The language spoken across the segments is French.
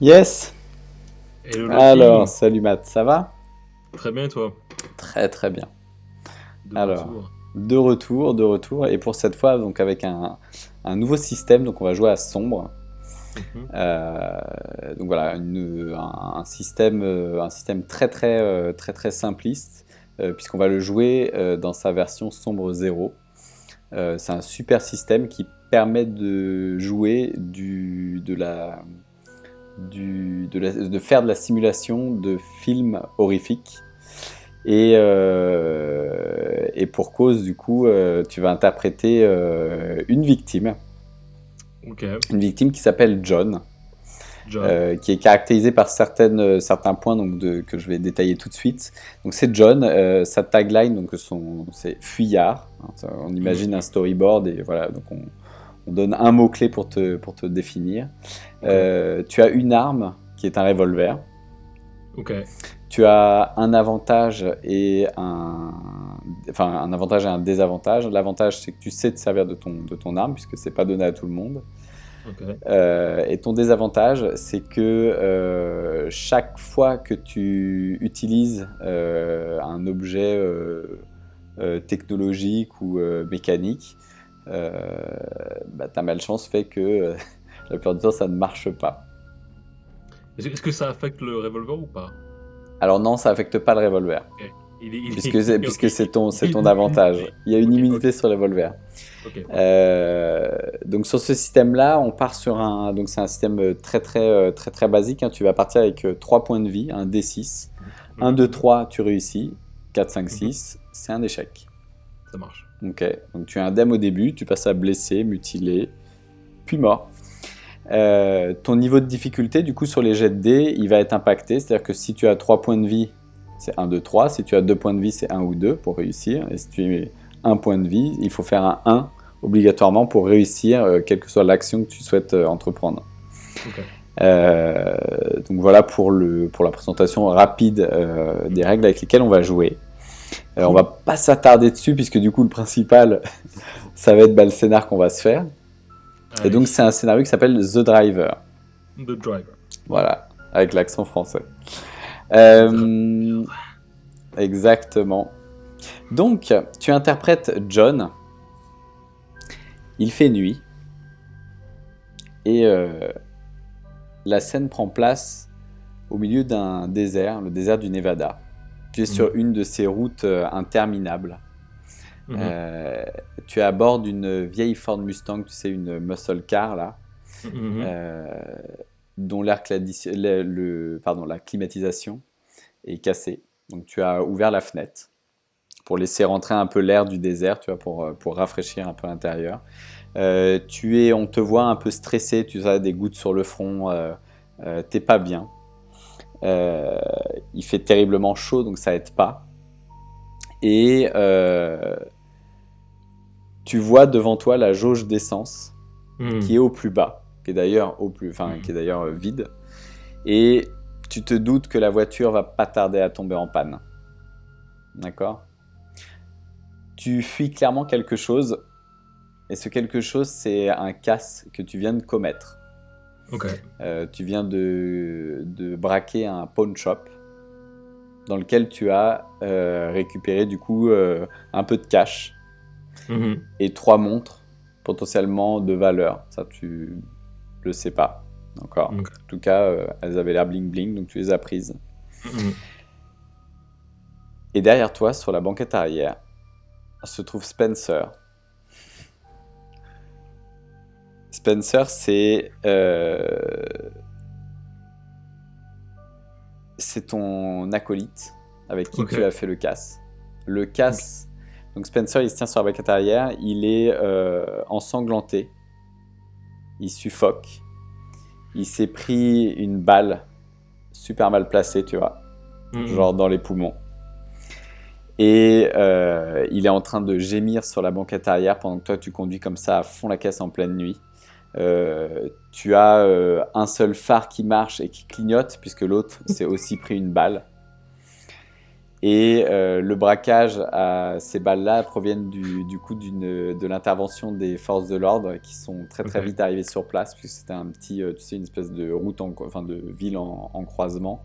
Yes. Hello Alors, Loki, salut Matt, ça va? très bien et toi? Très très bien. De Alors, retour. de retour, et pour cette fois, donc avec un nouveau système, donc on va jouer à sombre. Mhm. Donc voilà, un système très simpliste, puisqu'on va le jouer dans sa version sombre 0. C'est un super système qui permet de jouer de faire de la simulation de films horrifiques. Et pour cause, du coup, tu vas interpréter Ok, une victime qui s'appelle John, John. qui est caractérisée par certains points que je vais détailler tout de suite. Donc c'est John, sa tagline, c'est fuyard. Hein, on imagine un Mhm. storyboard et voilà, donc on donne un mot-clé pour te définir. Ok, Tu as une arme qui est un revolver. ok, Tu as un avantage et un avantage et un désavantage. L'avantage, c'est que tu sais te servir de ton arme, puisque c'est pas donné à tout le monde. ok. Et ton désavantage, c'est que chaque fois que tu utilises un objet technologique ou mécanique, euh, ta malchance fait que la plupart du temps, ça ne marche pas. Est-ce que ça affecte le revolver ou pas? Alors non, ça affecte pas le revolver. Ok, ok, Puisque il c'est y a ton une avantage. immunité. Il y a une Ok, ok, immunité sur le revolver. ok. Donc sur ce système-là, on part sur donc c'est un système très basique. Hein. Tu vas partir avec 3 points de vie, un D6. Un, Mhm, 2, mhm, 3, tu réussis. 4, 5, mhm. 6, c'est un échec. Ça marche. Ok, donc tu as un dème au début, tu passes à blessé, mutilé, puis mort. Ton niveau de difficulté, du coup, sur les jets de dés, il va être impacté. C'est-à-dire que si tu as 3 points de vie, c'est 1, 2, 3. Si tu as 2 points de vie, c'est 1 ou 2 pour réussir. Et si tu as 1 point de vie, il faut faire un 1 obligatoirement pour réussir, quelle que soit l'action que tu souhaites entreprendre. Ok. Euh, donc voilà pour la présentation rapide des Mhm. règles avec lesquelles on va jouer. On va Cool. pas s'attarder dessus puisque du coup le principal ça va être le scénar qu'on va se faire. Et donc Allez, c'est un scénario qui s'appelle The Driver. The Driver. Voilà, avec l'accent français. Le driver. Euh, exactement. Donc, tu interprètes John, il fait nuit, et la scène prend place au milieu d'un désert, le désert du Nevada. Tu es sur Mhm, une de ces routes interminables. mhm, Euh, Tu es à bord d'une vieille Ford Mustang, tu sais, une muscle car là, mhm, mhm. euh, dont la climatisation est cassée. Donc tu as ouvert la fenêtre pour laisser rentrer un peu l'air du désert, tu vois, pour rafraîchir un peu l'intérieur. On te voit un peu stressé, tu as des gouttes sur le front, t'es pas bien. Euh, il fait terriblement chaud, donc ça aide pas. Et tu vois devant toi la jauge d'essence qui est Mhm, au plus bas, qui est mhm. d'ailleurs vide. Et tu te doutes que la voiture va pas tarder à tomber en panne. D'accord? Tu fuis clairement quelque chose. Et ce quelque chose, c'est un casse que tu viens de commettre. Ok. Tu viens de braquer un pawn shop dans lequel tu as récupéré du coup un peu de cash Mhm. et 3 montres potentiellement de valeur. Ça, tu le sais pas encore. Ok. En tout cas, elles avaient l'air bling bling, donc tu les as prises. Mhm. Et derrière toi, sur la banquette arrière, se trouve Spencer. Spencer, c'est ton acolyte avec qui Ok. tu as fait le casse. Le Ok. casse, donc Spencer, il se tient sur la banquette arrière, il est ensanglanté, il suffoque, il s'est pris une balle super mal placée, tu vois, genre Mhm. dans les poumons. Et il est en train de gémir sur la banquette arrière pendant que toi tu conduis comme ça à fond la caisse en pleine nuit. Tu as un seul phare qui marche et qui clignote puisque l'autre s'est aussi pris une balle. Et le braquage à ces balles-là proviennent du coup de l'intervention des forces de l'ordre qui sont très très Ok. vite arrivées sur place, puisque c'était un petit, tu sais, une espèce de route, enfin de ville en croisement.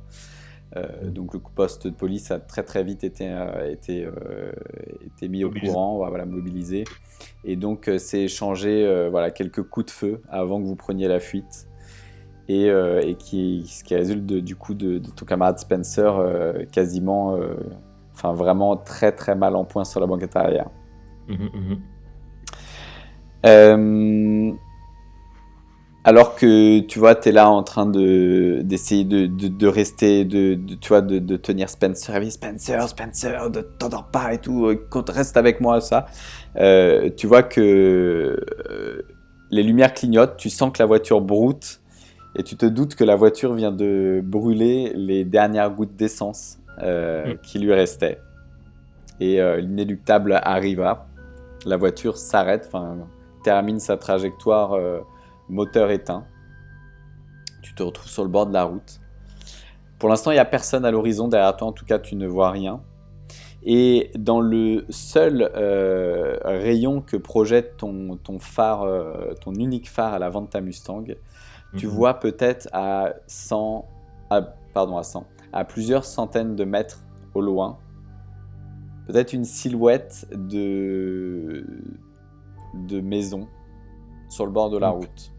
Donc le poste de police a très très vite été mis au Mobilisé. courant, voilà, mobilisé. Et donc c'est échangé voilà, quelques coups de feu avant que vous preniez la fuite. Et ce qui résulte du coup de ton camarade Spencer quasiment, enfin vraiment très très mal en point sur la banquette arrière. Mhm. Euh, Alors que tu vois, tu es là en train d'essayer de rester, tu vois, de tenir Spencer, oui, Spencer, de t'endors pas et tout, reste avec moi, ça. Tu vois que les lumières clignotent, tu sens que la voiture broute et tu te doutes que la voiture vient de brûler les dernières gouttes d'essence qui lui restaient. Et l'inéluctable arriva, la voiture s'arrête, enfin termine sa trajectoire, moteur éteint. Tu te retrouves sur le bord de la route. Pour l'instant, il n'y a personne à l'horizon derrière toi, en tout cas tu ne vois rien. Et dans le seul rayon que projette ton phare, ton unique phare à l'avant de ta Mustang, tu vois peut-être à plusieurs centaines de mètres au loin, peut-être une silhouette de maison sur le bord de la route.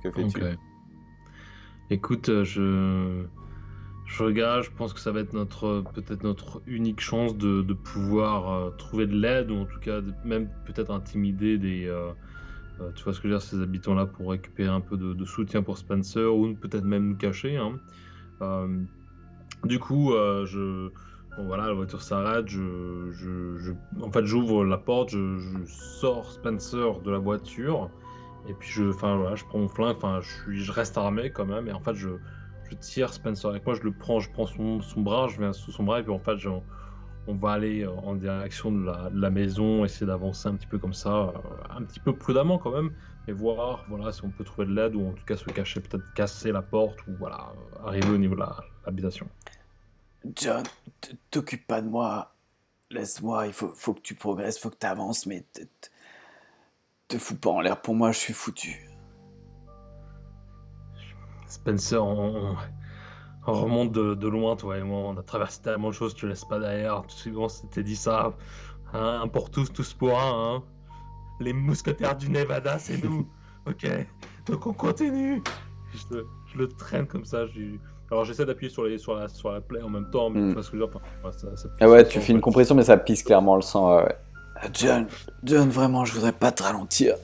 Que fais-tu ? Ok. Écoute, je regarde, je pense que ça va être peut-être notre unique chance de pouvoir trouver de l'aide, ou en tout cas même peut-être intimider tu vois ce que je veux dire, ces habitants-là, pour récupérer un peu de soutien pour Spencer, ou peut-être même nous cacher, hein. Du coup, bon, voilà, la voiture s'arrête, en fait, j'ouvre la porte, je sors Spencer de la voiture, et puis enfin, voilà, je prends mon flingue, enfin, je reste armé quand même, et en fait, je tire Spencer avec moi, je prends son bras, je viens sous son bras, et puis en fait, on va aller en direction de la maison, essayer d'avancer un petit peu comme ça, un petit peu prudemment quand même, et voir, voilà, si on peut trouver de l'aide, ou en tout cas se cacher, peut-être casser la porte, ou voilà, arriver au niveau de l'habitation. John, t'occupe pas de moi. Laisse-moi, faut que tu progresses, faut que tu avances, mais te fous pas en l'air pour moi, je suis foutu. Spencer, on remonte de loin, toi et moi. On a traversé tellement de choses, tu laisses pas derrière. Tout souvent, c'était dit ça. Hein, un pour tous, tous pour un. Hein. Les mousquetaires du Nevada, c'est nous. Ok, donc on continue. Je le traîne comme ça. Alors j'essaie d'appuyer sur la plaie en même temps, mais tu vois ce que je veux dire. Enfin, ça Ah pisse ouais, le tu sang, fais en une fait. compression, mais ça pisse clairement le sang. Ouais. John, vraiment, je voudrais pas te ralentir.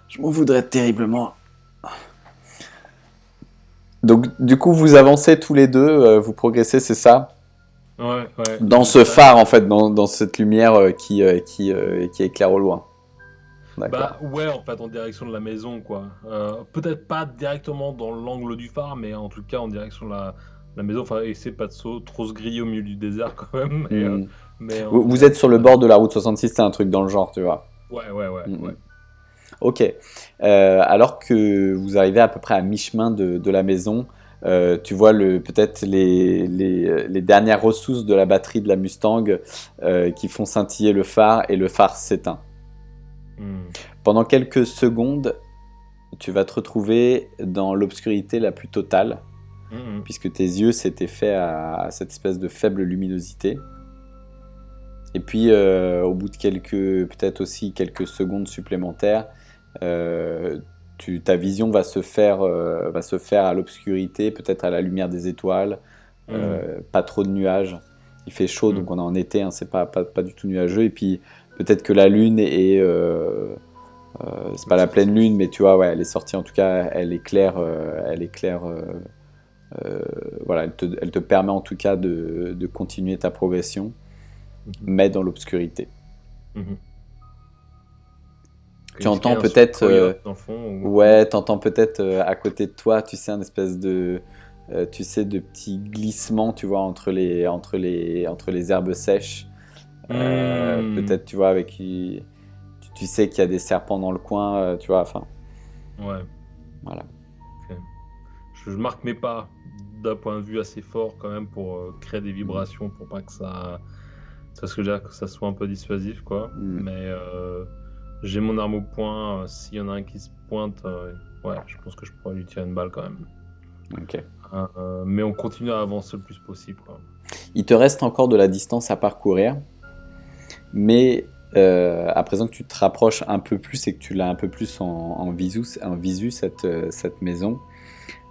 Je m'en voudrais terriblement. Donc, du coup, vous avancez tous les deux, vous progressez, c'est ça ? Ouais. Dans Je ce traîne. phare, en fait, dans cette lumière qui éclaire au loin. D'accord. Bah ouais, en fait, en direction de la maison, quoi. Peut-être pas directement dans l'angle du phare, mais en tout cas en direction de la maison. Enfin, essayer pas de trop se griller au milieu du désert quand même, Hmm. mais en Vous êtes sur direction de le la bord de maison. la route 66, c'est un truc dans le genre, tu vois. Ouais. Ok. Alors que vous arrivez à peu près à mi-chemin de la maison, tu vois peut-être les dernières ressources de la batterie de la Mustang qui font scintiller le phare, et le phare s'éteint. Hmm. Pendant quelques secondes, tu vas te retrouver dans l'obscurité la plus totale, Mhm. puisque tes yeux s'étaient faits à cette espèce de faible luminosité. Et puis, au bout de peut-être aussi quelques secondes supplémentaires, ta vision va se faire à l'obscurité, peut-être à la lumière des étoiles, pas trop de nuages. Il fait chaud, donc on est en été, hein, c'est pas du tout nuageux. Et puis, peut-être que la lune c'est pas la pleine lune, mais tu vois, ouais, elle est sortie, en tout cas, elle éclaire, voilà, elle te permet en tout cas de continuer ta progression, mais dans l'obscurité. Mhm. Tu Est-ce qu'il y entends a un son de peut-être, coyote dans le fond ouais, t'entends peut-être à côté de toi, tu sais, un espèce tu sais, de petits glissements, tu vois, entre les herbes sèches. Hmm. Peut-être, tu vois, tu sais qu'il y a des serpents dans le coin, tu vois, enfin, Ouais. voilà. Ok. je marque mes pas d'un point de vue assez fort quand même pour créer des vibrations pour pas que ça, c'est ce que je veux dire, que ça soit un peu dissuasif quoi. Mais j'ai mon arme au point. S'il y en a un qui se pointe, ouais, je pense que je pourrais lui tirer une balle quand même. Ok. Mais on continue à avancer le plus possible quoi. Il te reste encore de la distance à parcourir, mais à présent que tu te rapproches un peu plus et que tu l'as un peu plus en visu cette maison,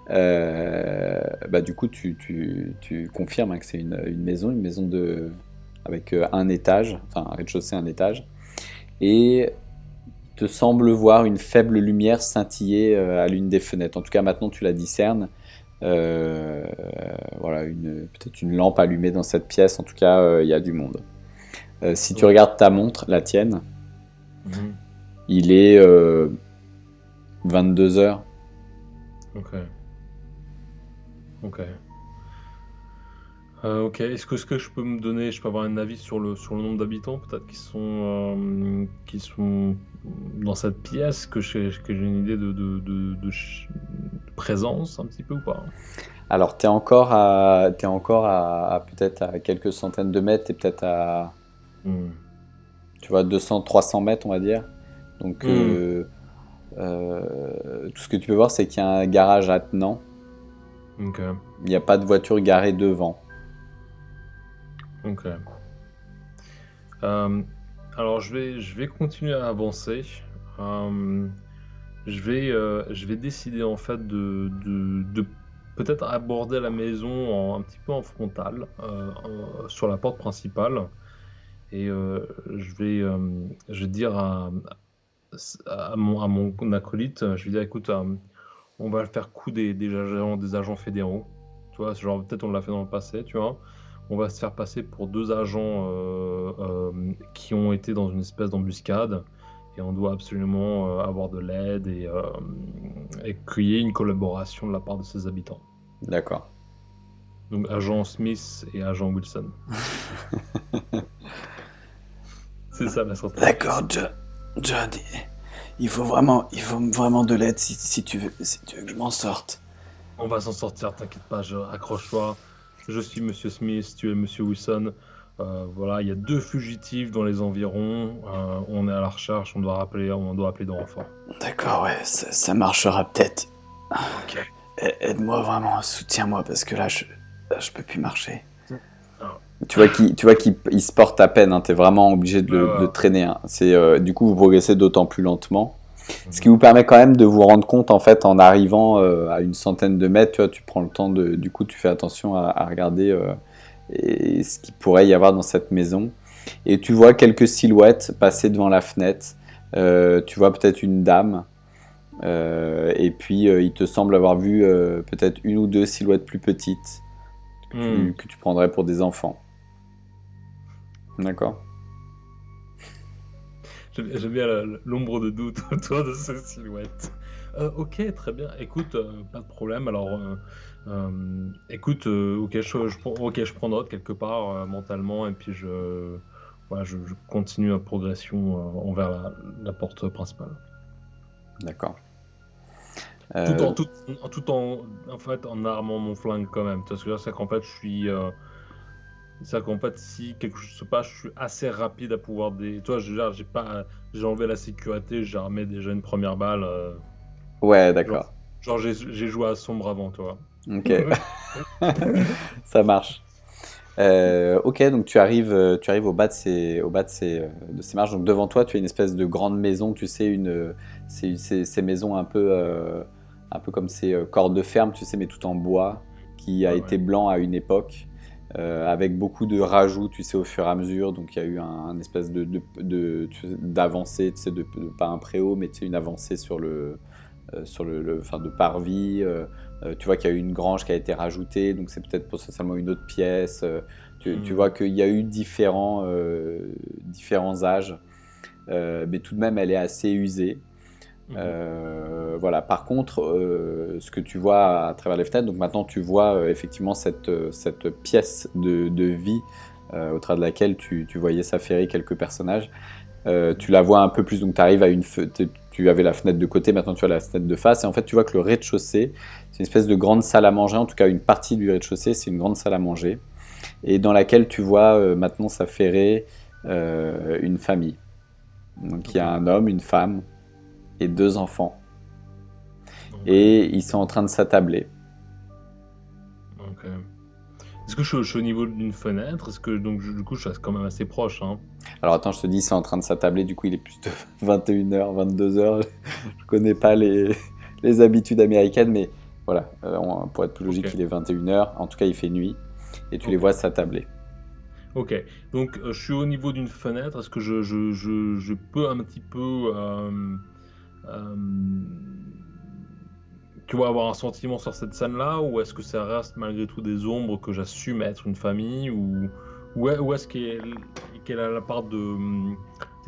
du coup tu confirmes que c'est une maison avec un étage, enfin un rez-de-chaussée, un étage, et te semble voir une faible lumière scintiller à l'une des fenêtres. En tout cas maintenant tu la discernes. Voilà, peut-être une lampe allumée dans cette pièce. En tout cas, il y a du monde. Si tu regardes ta montre, la tienne, il est 22h. Ok. Ok. Est-ce que je peux me donner, je peux avoir un avis sur le nombre d'habitants peut-être qui sont dans cette pièce, que j'ai une idée de présence un petit peu ou pas? Alors, t'es encore à peut-être à quelques centaines de mètres, t'es peut-être à, tu vois, 200-300 mètres, on va dire. Donc, tout ce que tu peux voir, c'est qu'il y a un garage attenant. Ok. Il n'y a pas de voiture garée devant. Ok. Alors je vais continuer à avancer. Je vais décider en fait de peut-être aborder la maison un petit peu en frontal, sur la porte principale. Et je vais dire à mon acolyte, je vais dire écoute, on va faire coup des agents fédéraux. Tu vois, genre peut-être on l'a fait dans le passé, tu vois. On va se faire passer pour deux agents qui ont été dans une espèce d'embuscade et on doit absolument avoir de l'aide et qu'il y ait une collaboration de la part de ses habitants. D'accord. Donc agent Smith et agent Wilson. C'est ça la stratégie. D'accord, John, il faut vraiment de l'aide si tu veux que je m'en sorte. On va s'en sortir, t'inquiète pas, accroche-toi. Je suis Monsieur Smith, tu es Monsieur Wilson. Voilà, il y a 2 fugitifs dans les environs. On est à la recherche, on doit appeler de renfort. D'accord, ouais, ça marchera peut-être. Ok. Aide-moi vraiment, soutiens-moi parce que là je peux plus marcher. Tu vois qu'il se porte à peine, hein, t'es vraiment obligé de le traîner. Hein. Du coup, vous progressez d'autant plus lentement. Ce qui vous permet quand même de vous rendre compte, en fait, en arrivant à une centaine de mètres, tu vois, tu prends le temps du coup, tu fais attention à regarder ce qu'il pourrait y avoir dans cette maison. Et tu vois quelques silhouettes passer devant la fenêtre. Tu vois peut-être une dame. Et puis, il te semble avoir vu peut-être 1 ou 2 silhouettes plus petites que tu prendrais pour des enfants. D'accord. J'aime bien l'ombre de doute autour de ces silhouettes. Ok, très bien. Écoute, pas de problème. Alors, écoute, ok, je prends note quelque part mentalement et puis je continue ma progression envers la porte principale. D'accord. Tout en fait en armant mon flingue quand même. Parce que c'est qu'en fait je suis c'est qu'en fait, si quelque chose se passe, je suis assez rapide à pouvoir Toi, j'ai enlevé la sécurité, j'ai armé déjà une première balle. Ouais, d'accord. Genre j'ai joué à sombre avant, toi. Ok. Ça marche. Ok, donc tu arrives au bas de ces marches. Donc devant toi, tu as une espèce de grande maison, tu sais, ces maisons un peu comme ces corps de ferme, tu sais, mais tout en bois, qui a été blanc à une époque. Avec beaucoup de rajouts, tu sais, au fur et à mesure. Donc, il y a eu un espèce d'avancée, tu sais, pas un préau, mais tu sais, une avancée sur de parvis. Tu vois qu'il y a eu une grange qui a été rajoutée, donc c'est peut-être potentiellement une autre pièce. Tu vois qu'il y a eu différents âges, mais tout de même, elle est assez usée. Voilà. Par contre, ce que tu vois à travers les fenêtres, donc maintenant tu vois effectivement cette pièce de vie au travers de laquelle tu voyais s'affairer quelques personnages. Tu la vois un peu plus, donc tu arrives tu avais la fenêtre de côté, maintenant tu as la fenêtre de face. Et en fait, tu vois que le rez-de-chaussée, c'est une espèce de grande salle à manger. En tout cas, une partie du rez-de-chaussée, c'est une grande salle à manger. Et dans laquelle tu vois maintenant s'affairer une famille. Donc il y a un homme, une femme et 2 enfants. Et ils sont en train de s'attabler. Ok. Est-ce que je suis au niveau d'une fenêtre? Est-ce que donc du coup je reste quand même assez proche, hein? Alors attends, je te dis, ils sont en train de s'attabler, du coup il est plus de 21h, 22h. Je connais pas les habitudes américaines, mais voilà, pour être plus logique, Ok. il est 21h. En tout cas, il fait nuit. Et tu les Ok. vois s'attabler. Ok. Donc je suis au niveau d'une fenêtre. Est-ce que je peux un petit peu euh, tu vois avoir un sentiment sur cette scène-là, ou est-ce que ça reste malgré tout des ombres que j'assume être une famille, ou est-ce qu'elle a la part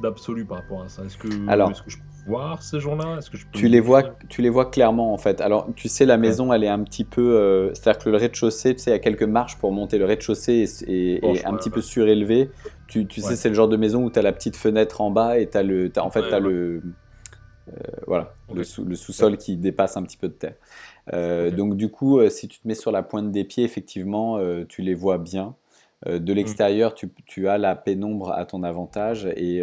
d'absolu par rapport à ça? Alors, Est-ce que je peux voir ces gens-là? Est-ce que je peux tu les les décrire? vois clairement en fait. Alors, tu sais, la Ouais. maison, elle est un petit peu. C'est-à-dire que le rez-de-chaussée, tu sais, il y a quelques marches pour monter. Le rez-de-chaussée est Proche, un ouais, petit ouais. peu surélevé. Tu sais, Ouais. c'est le genre de maison où tu as la petite fenêtre en bas et en fait, tu Ouais, as ouais. voilà, Ok. le Ok. sous-sol qui dépasse un petit peu de terre. Ok. Donc, du coup, si tu te mets sur la pointe des pieds, effectivement, tu les vois bien. De Hmm. l'extérieur, tu as la pénombre à ton avantage et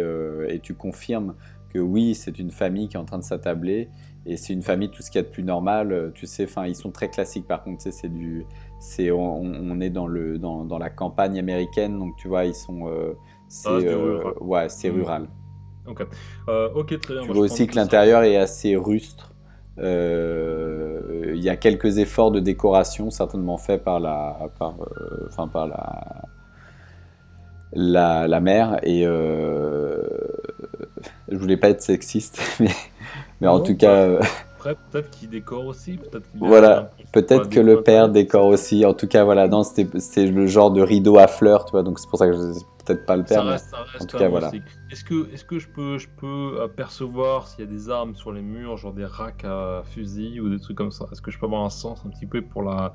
tu confirmes que oui, c'est une famille qui est en train de s'attabler et c'est une Ouais. famille, tout ce qu'il y a de plus normal. Tu sais, enfin, ils sont très classiques par contre. Tu sais, on est dans la campagne américaine, donc tu vois, ils sont, Ça reste du rural. ouais, c'est Hmm. rural. Ok. Ok, très bien. Tu Moi, vois je prends aussi note que de ça. l'intérieur est assez rustre. Il y a quelques efforts de décoration, certainement faits par la mère. Et je voulais pas être sexiste, mais en Non, tout bah, cas, après, peut-être qu'il décore aussi, peut-être qu'il a un voilà. peu pour la Peut-être que déco le père intérieure, je sais décore pas. aussi. En tout cas, voilà, non, c'était le genre de rideau à fleurs, tu vois. Donc c'est pour ça que c'est peut-être pas le père, mais Ça en reste tout quand cas, même voilà. rustique. Est-ce que je peux apercevoir s'il y a des armes sur les murs, genre des racks à fusil ou des trucs comme ça? Est-ce que je peux avoir un sens un petit peu pour un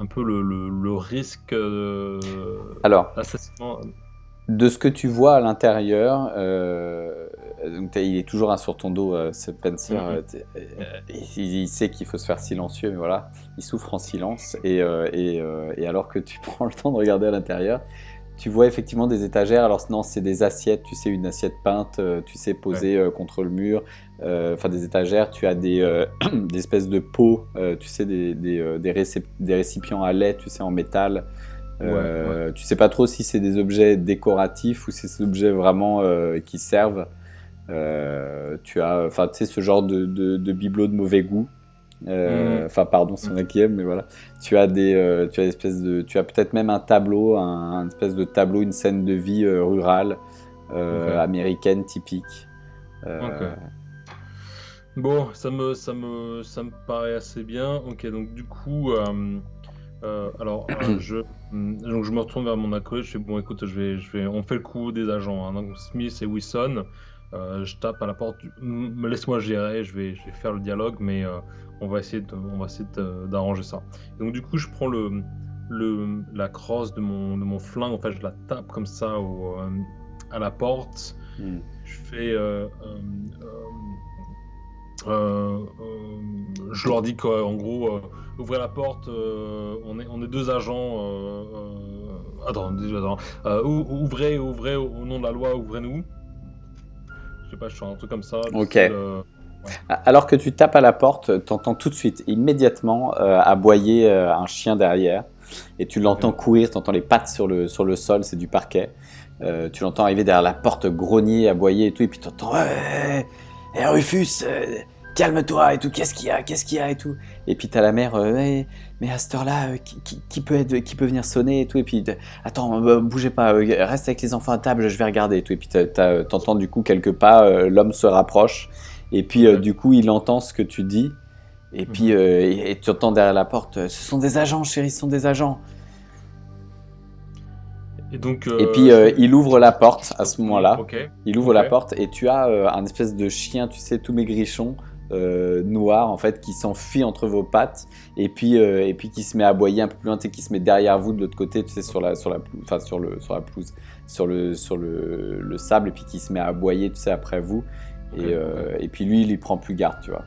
peu le risque Alors, assassinat? de ce que tu vois à l'intérieur, donc il est toujours sur ton dos, ce Spencer. Mhm. Il sait qu'il faut se faire silencieux, mais voilà, il souffre en silence. Et alors que tu prends le temps de regarder à l'intérieur, tu vois effectivement des étagères. Alors non, c'est des assiettes, tu sais, une assiette peinte, tu sais, Ouais, posée contre le mur. Enfin, des étagères, tu as des espèces de pots, tu sais, des récipients à lait, tu sais, en métal. ouais, ouais. Tu sais pas trop si c'est des objets décoratifs ou si c'est des objets vraiment qui servent. Tu as, enfin, tu sais, ce genre de bibelot de mauvais goût. Mhm. Enfin, pardon si on a qui aime, mais voilà. Tu as peut-être même un tableau, un espèce de tableau, une scène de vie rurale, Ok, américaine typique. ok. Euh, Bon, ça me paraît assez bien. Ok, donc du coup, donc je me retourne vers mon acolyte. Je fais bon, écoute, on fait le coup des agents, hein. Donc Smith et Wilson. Je tape à la porte. Laisse-moi gérer. Je vais faire le dialogue, mais on va essayer d'arranger ça. Donc du coup, je prends la crosse de mon flingue. En fait, je la tape comme ça à la porte. hmm. Je fais. Je leur dis qu'en gros, ouvrez la porte, on est 2 agents. Attends. Ouvrez au nom de la loi, ouvrez-nous. Je sais pas, je fais un truc comme ça, du Ok. style. Ouais, Alors que tu tapes à la porte, tu entends tout de suite, immédiatement, aboyer un chien derrière. Et tu l'entends ok. courir, tu entends les pattes sur le sol, c'est du parquet. Tu l'entends arriver derrière la porte, grogner, aboyer et tout. Et puis tu entends ouais, Rufus, calme-toi et tout, qu'est-ce qu'il y a et tout. Et puis tu as la mère, ouais, mais à cette heure-là, qui peut venir sonner et tout. Et puis attends, bougez pas, reste avec les enfants à table, je vais regarder et tout. Et puis t'entends du coup quelques pas, l'homme se rapproche. Et puis Ok. du coup, il entend ce que tu dis. Et puis Mhm. et tu entends derrière la porte, ce sont des agents, chérie, ce sont des agents. Et donc, Et puis il ouvre la porte à ce moment-là. ok, Il ouvre ok, la porte et tu as un espèce de chien, tu sais, tout maigrichon, noir en fait, qui s'enfuit entre vos pattes et puis qui se met à aboyer un peu plus loin, tu sais, qui se met derrière vous de l'autre côté, tu sais, sur la pelouse, sur la pelouse, le sable et puis qui se met à aboyer, tu sais, après vous. Ok, Et puis lui, il y prend plus garde, tu vois.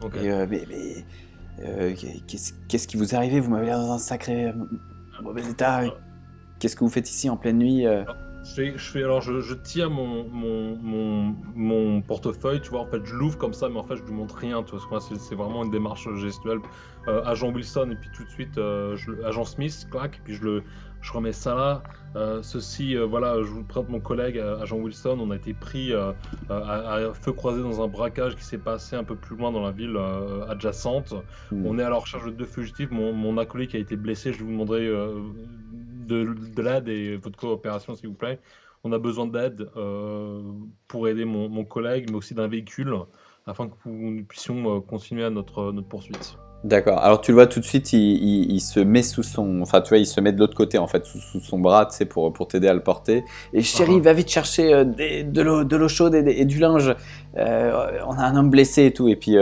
ok. Qu'est-ce qui vous est arrivé? Vous m'avez l'air dans un sacré mauvais état. Qu'est-ce que vous faites ici en pleine nuit? Alors, je tire mon portefeuille, tu vois, en fait, je l'ouvre comme ça, mais en fait, je lui montre rien, tu vois, parce que moi, c'est vraiment une démarche gestuelle. Agent Wilson, et puis tout de suite, Agent Smith, clac, et puis je remets ça là. Ceci, voilà, je vous présente mon collègue, Agent Wilson, on a été pris à feu croisé dans un braquage qui s'est passé un peu plus loin dans la ville adjacente. On est à la recherche de 2 fugitifs, mon acolyte a été blessé, je vous demanderai de l'aide et votre coopération, s'il vous plaît. On a besoin d'aide pour aider mon collègue, mais aussi d'un véhicule, afin que nous puissions continuer à notre poursuite. D'accord. Alors tu le vois tout de suite, il se met sous son, enfin tu vois, il se met de l'autre côté en fait, sous son bras, tu sais, pour t'aider à le porter. Et chérie, va vite chercher de l'eau chaude et du linge. On a un homme blessé et tout. Et puis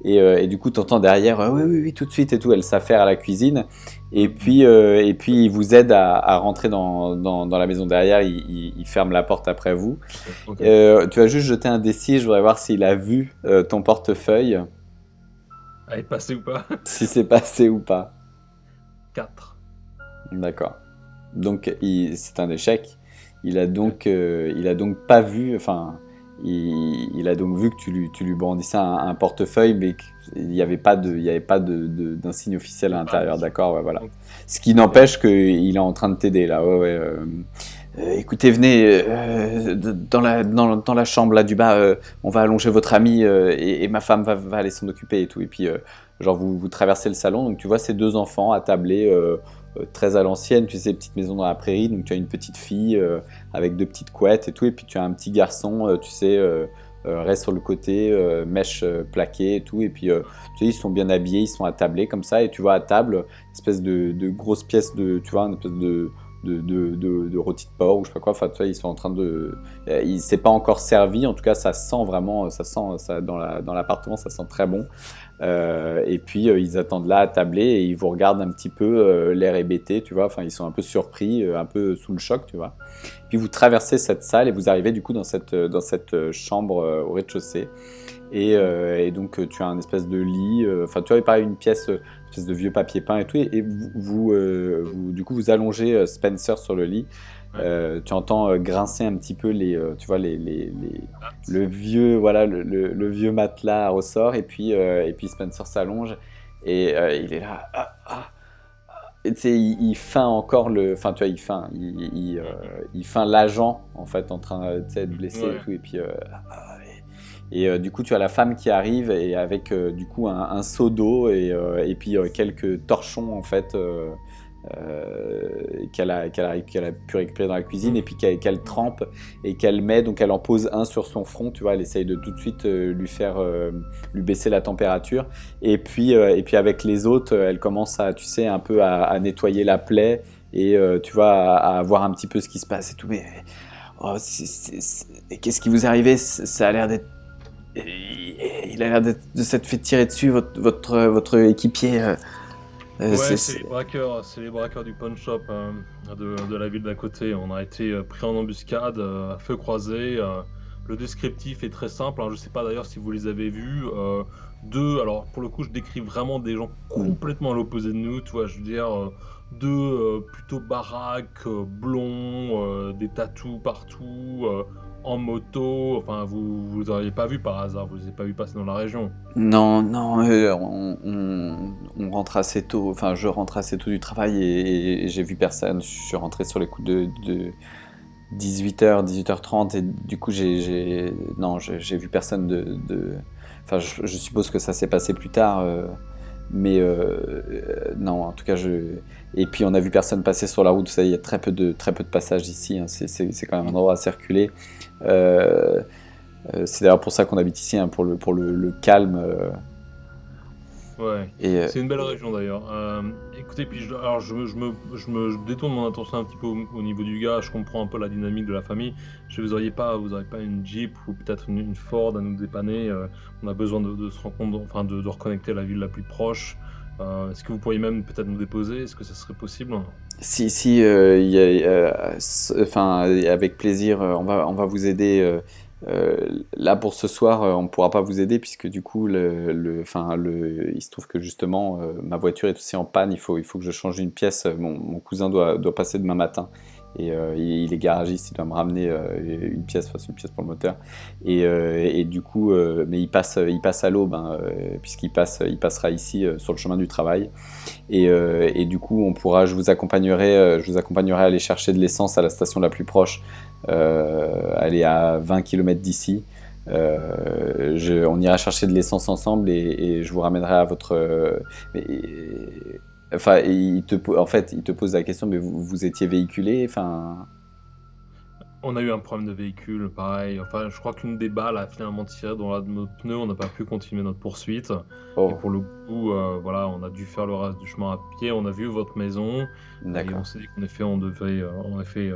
et du coup, t'entends derrière, oui, tout de suite et tout. Elle s'affaire à la cuisine. Et puis il vous aide à rentrer dans la maison derrière. Il ferme la porte après vous. Ok. Tu vas juste jeter un D6. Je voudrais voir s'il a vu ton portefeuille, Allez, passé ou pas? si c'est passé ou pas. 4. D'accord. Donc c'est un échec. Il a donc pas vu, enfin, il a donc vu que tu lui brandissais un portefeuille, mais qu'il n'y avait pas d'un signe officiel à l'intérieur. D'accord, ouais, voilà. Ok. Ce qui n'empêche qu'il est en train de t'aider là. Ouais, ouais. Écoutez, venez dans la chambre là du bas. On va allonger votre ami et ma femme va aller s'en occuper et tout. Et puis genre vous traversez le salon, donc tu vois ces 2 enfants attablés. Très à l'ancienne, tu sais, petite maison dans la prairie, donc tu as une petite fille avec 2 petites couettes et tout, et puis tu as un petit garçon, tu sais, reste sur le côté, mèche plaquée et tout, et puis tu sais, ils sont bien habillés, ils sont attablés comme ça, et tu vois à table, une espèce de grosse pièce tu vois, une espèce de rôti de porc ou je sais pas quoi, enfin tu vois, ils sont en train de... il s'est pas encore servi, en tout cas ça sent vraiment, ça, dans l'appartement, ça sent très bon. Et puis ils attendent là à tabler et ils vous regardent un petit peu, l'air hébété, tu vois, enfin ils sont un peu surpris, un peu sous le choc, tu vois. Puis vous traversez cette salle et vous arrivez du coup dans cette chambre au rez-de-chaussée. Et donc tu as un espèce de lit, enfin tu vois, pareil, une pièce, une espèce de vieux papier peint et tout, et du coup vous allongez Spencer sur le lit. Tu entends grincer un petit peu tu vois le vieux, voilà, le vieux matelas à ressort, et puis Spencer s'allonge et il est là. Et tu sais, il feint encore enfin tu vois, il feint l'agent en fait en train tu sais, d'être blessé et tout, et puis du coup tu as la femme qui arrive et avec du coup un seau d'eau et puis quelques torchons en fait qu'elle a pu récupérer dans la cuisine, et puis qu'elle trempe et qu'elle met, donc elle en pose un sur son front, tu vois, elle essaye de tout de suite lui baisser la température, et puis avec les autres elle commence à, tu sais, un peu à nettoyer la plaie, et tu vois, à voir un petit peu ce qui se passe et tout, mais qu'est-ce qui vous est arrivé? Ça a l'air d'être... Il a l'air de s'être fait tirer dessus, votre équipier. Ouais, c'est les braqueurs du pawn shop de la ville d'à côté. On a été pris en embuscade, à feu croisé. Le descriptif est très simple, hein. Je sais pas d'ailleurs si vous les avez vus. Alors pour le coup, je décris vraiment des gens complètement à l'opposé de nous. Tu vois, je veux dire, 2 plutôt baraques, blonds, des tatous partout, en moto. Enfin, vous auriez pas vu par hasard, vous les avez pas vu passer dans la région. Non, on rentre assez tôt, enfin je rentre assez tôt du travail et j'ai vu personne. Je suis rentré sur les coups de 18h, 18h30, et du coup j'ai vu personne enfin je suppose que ça s'est passé plus tard, mais non, en tout cas et puis on a vu personne passer sur la route. Vous savez, il y a très peu de passages ici, hein. C'est quand même un endroit à circuler. C'est d'ailleurs pour ça qu'on habite ici, hein, pour le calme. Ouais, Et c'est une belle région d'ailleurs. Écoutez, puis je détourne mon attention un petit peu au niveau du gars. Je comprends un peu la dynamique de la famille. Vous auriez pas une Jeep ou peut-être une Ford à nous dépanner. On a besoin de se rendre compte, enfin de reconnecter la ville la plus proche. Est-ce que vous pourriez même peut-être nous déposer? Est-ce que ça serait possible? si, enfin avec plaisir, on va vous aider. Là pour ce soir, on ne pourra pas vous aider puisque du coup, il se trouve que justement, ma voiture est aussi en panne. Il faut que je change une pièce. Mon cousin doit passer demain matin. Et il est garagiste, il doit me ramener une pièce, enfin, c'est une pièce pour le moteur. Et du coup, mais il passe à l'aube, hein, puisqu'il passera ici sur le chemin du travail. Et du coup, je vous accompagnerai à aller chercher de l'essence à la station la plus proche. Elle est à 20 km d'ici. On ira chercher de l'essence ensemble et je vous ramènerai à votre. Enfin, en fait, il te pose la question, mais vous étiez véhiculé, enfin. On a eu un problème de véhicule, pareil. Enfin, je crois qu'une des balles a finalement tiré dans l'un de nos pneus. On n'a pas pu continuer notre poursuite. Et Oh, pour le coup, voilà, on a dû faire le reste du chemin à pied. On a vu votre maison et on d'accord. s'est dit qu'en effet, on devait en effet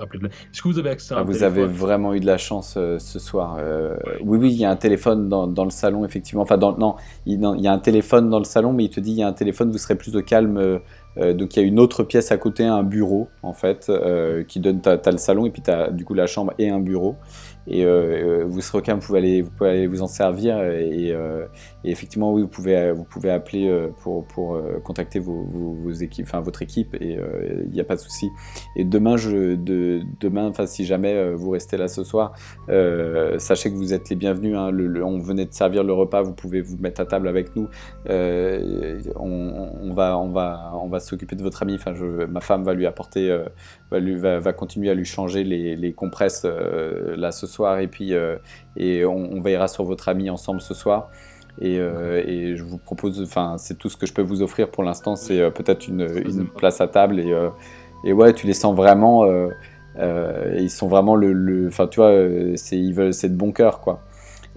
appeler de l'aide. Est-ce que vous avez accès à Ah, un vous avez téléphone? vraiment eu de la chance ce soir. Ouais. Oui, il y a un téléphone dans le salon, effectivement. Enfin, non, non, il y a un téléphone dans le salon, mais il te dit il y a un téléphone, vous serez plus au calme. Donc, il y a une autre pièce à côté, un bureau, en fait, qui donne. T'as le salon, et puis t'as du coup la chambre et un bureau. Et vous serez au calme, vous pouvez aller vous en servir. Et effectivement, oui, vous pouvez appeler pour contacter vos équipes, enfin votre équipe, et il n'y a pas de souci. Et demain, enfin, si jamais vous restez là ce soir, sachez que vous êtes les bienvenus, hein. On venait de servir le repas, vous pouvez vous mettre à table avec nous. On va s'occuper de votre ami. Enfin, ma femme va lui apporter, va continuer à lui changer les compresses là ce soir, et puis on veillera sur votre ami ensemble ce soir. Et je vous propose, enfin, c'est tout ce que je peux vous offrir pour l'instant, c'est peut-être une place à table, et ouais, tu les sens vraiment, ils sont vraiment enfin, tu vois, c'est de bon cœur, quoi.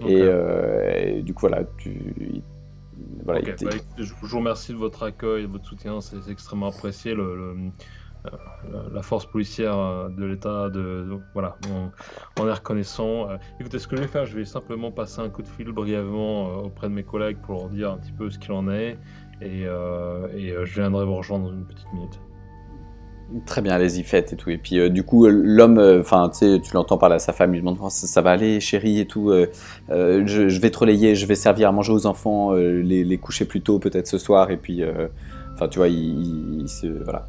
Ok. Et du coup, voilà, voilà, Ok. Bah, écoutez, je vous remercie de votre accueil, de votre soutien. C'est extrêmement apprécié. La force policière de l'État, voilà, on est reconnaissant. Écoutez, ce que je vais faire, je vais simplement passer un coup de fil brièvement auprès de mes collègues pour leur dire un petit peu ce qu'il en est, et je viendrai vous rejoindre dans une petite minute. Très bien, allez-y, faites et tout. Et puis du coup, l'homme, enfin, tu sais, tu l'entends parler à sa femme, il lui demande oh, ça va aller, chérie et tout. Je vais te relayer, je vais servir à manger aux enfants, les coucher plus tôt peut-être ce soir. Et puis, enfin, tu vois, voilà.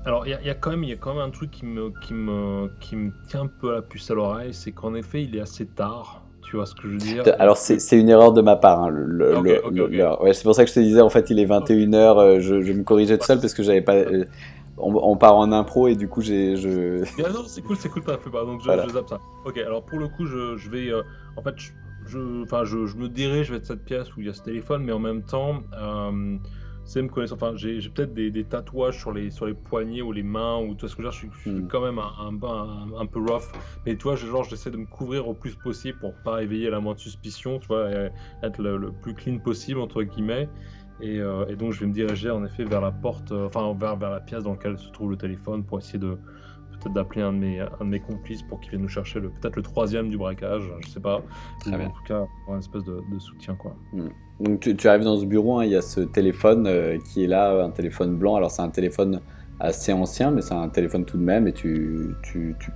Alors, il y a quand même un truc qui me tient un peu à la puce à l'oreille, c'est qu'en effet, il est assez tard. Tu vois ce que je veux dire? Alors c'est une erreur de ma part, hein, Ok. l'heure. Ouais, c'est pour ça que je te disais, en fait, il est 21h. Je me corrigeais tout seul parce que j'avais pas. On part en impro et du coup Bien non, c'est cool, t'as fait pas, donc voilà. je zappe ça. Ok, alors pour le coup, je vais, en fait, enfin, je me dirige vers cette pièce où il y a ce téléphone, mais en même temps, c'est me connaissant, enfin, j'ai peut-être des tatouages sur les poignets ou les mains, ou tu vois ce que je veux dire, je suis quand même un peu rough, mais tu vois, j'essaie de me couvrir au plus possible pour pas éveiller la moindre suspicion, tu vois, et être le plus clean possible, entre guillemets. Et donc je vais me diriger en effet vers la porte, enfin vers la pièce dans laquelle se trouve le téléphone pour essayer de peut-être d'appeler un de mes complices pour qu'il vienne nous chercher peut-être le troisième du braquage, je sais pas. Très Ou bien. en tout cas une espèce de soutien, quoi. Donc tu arrives dans ce bureau, hein, il y a ce téléphone qui est là, un téléphone blanc. Alors c'est un téléphone assez ancien, mais c'est un téléphone tout de même. Et tu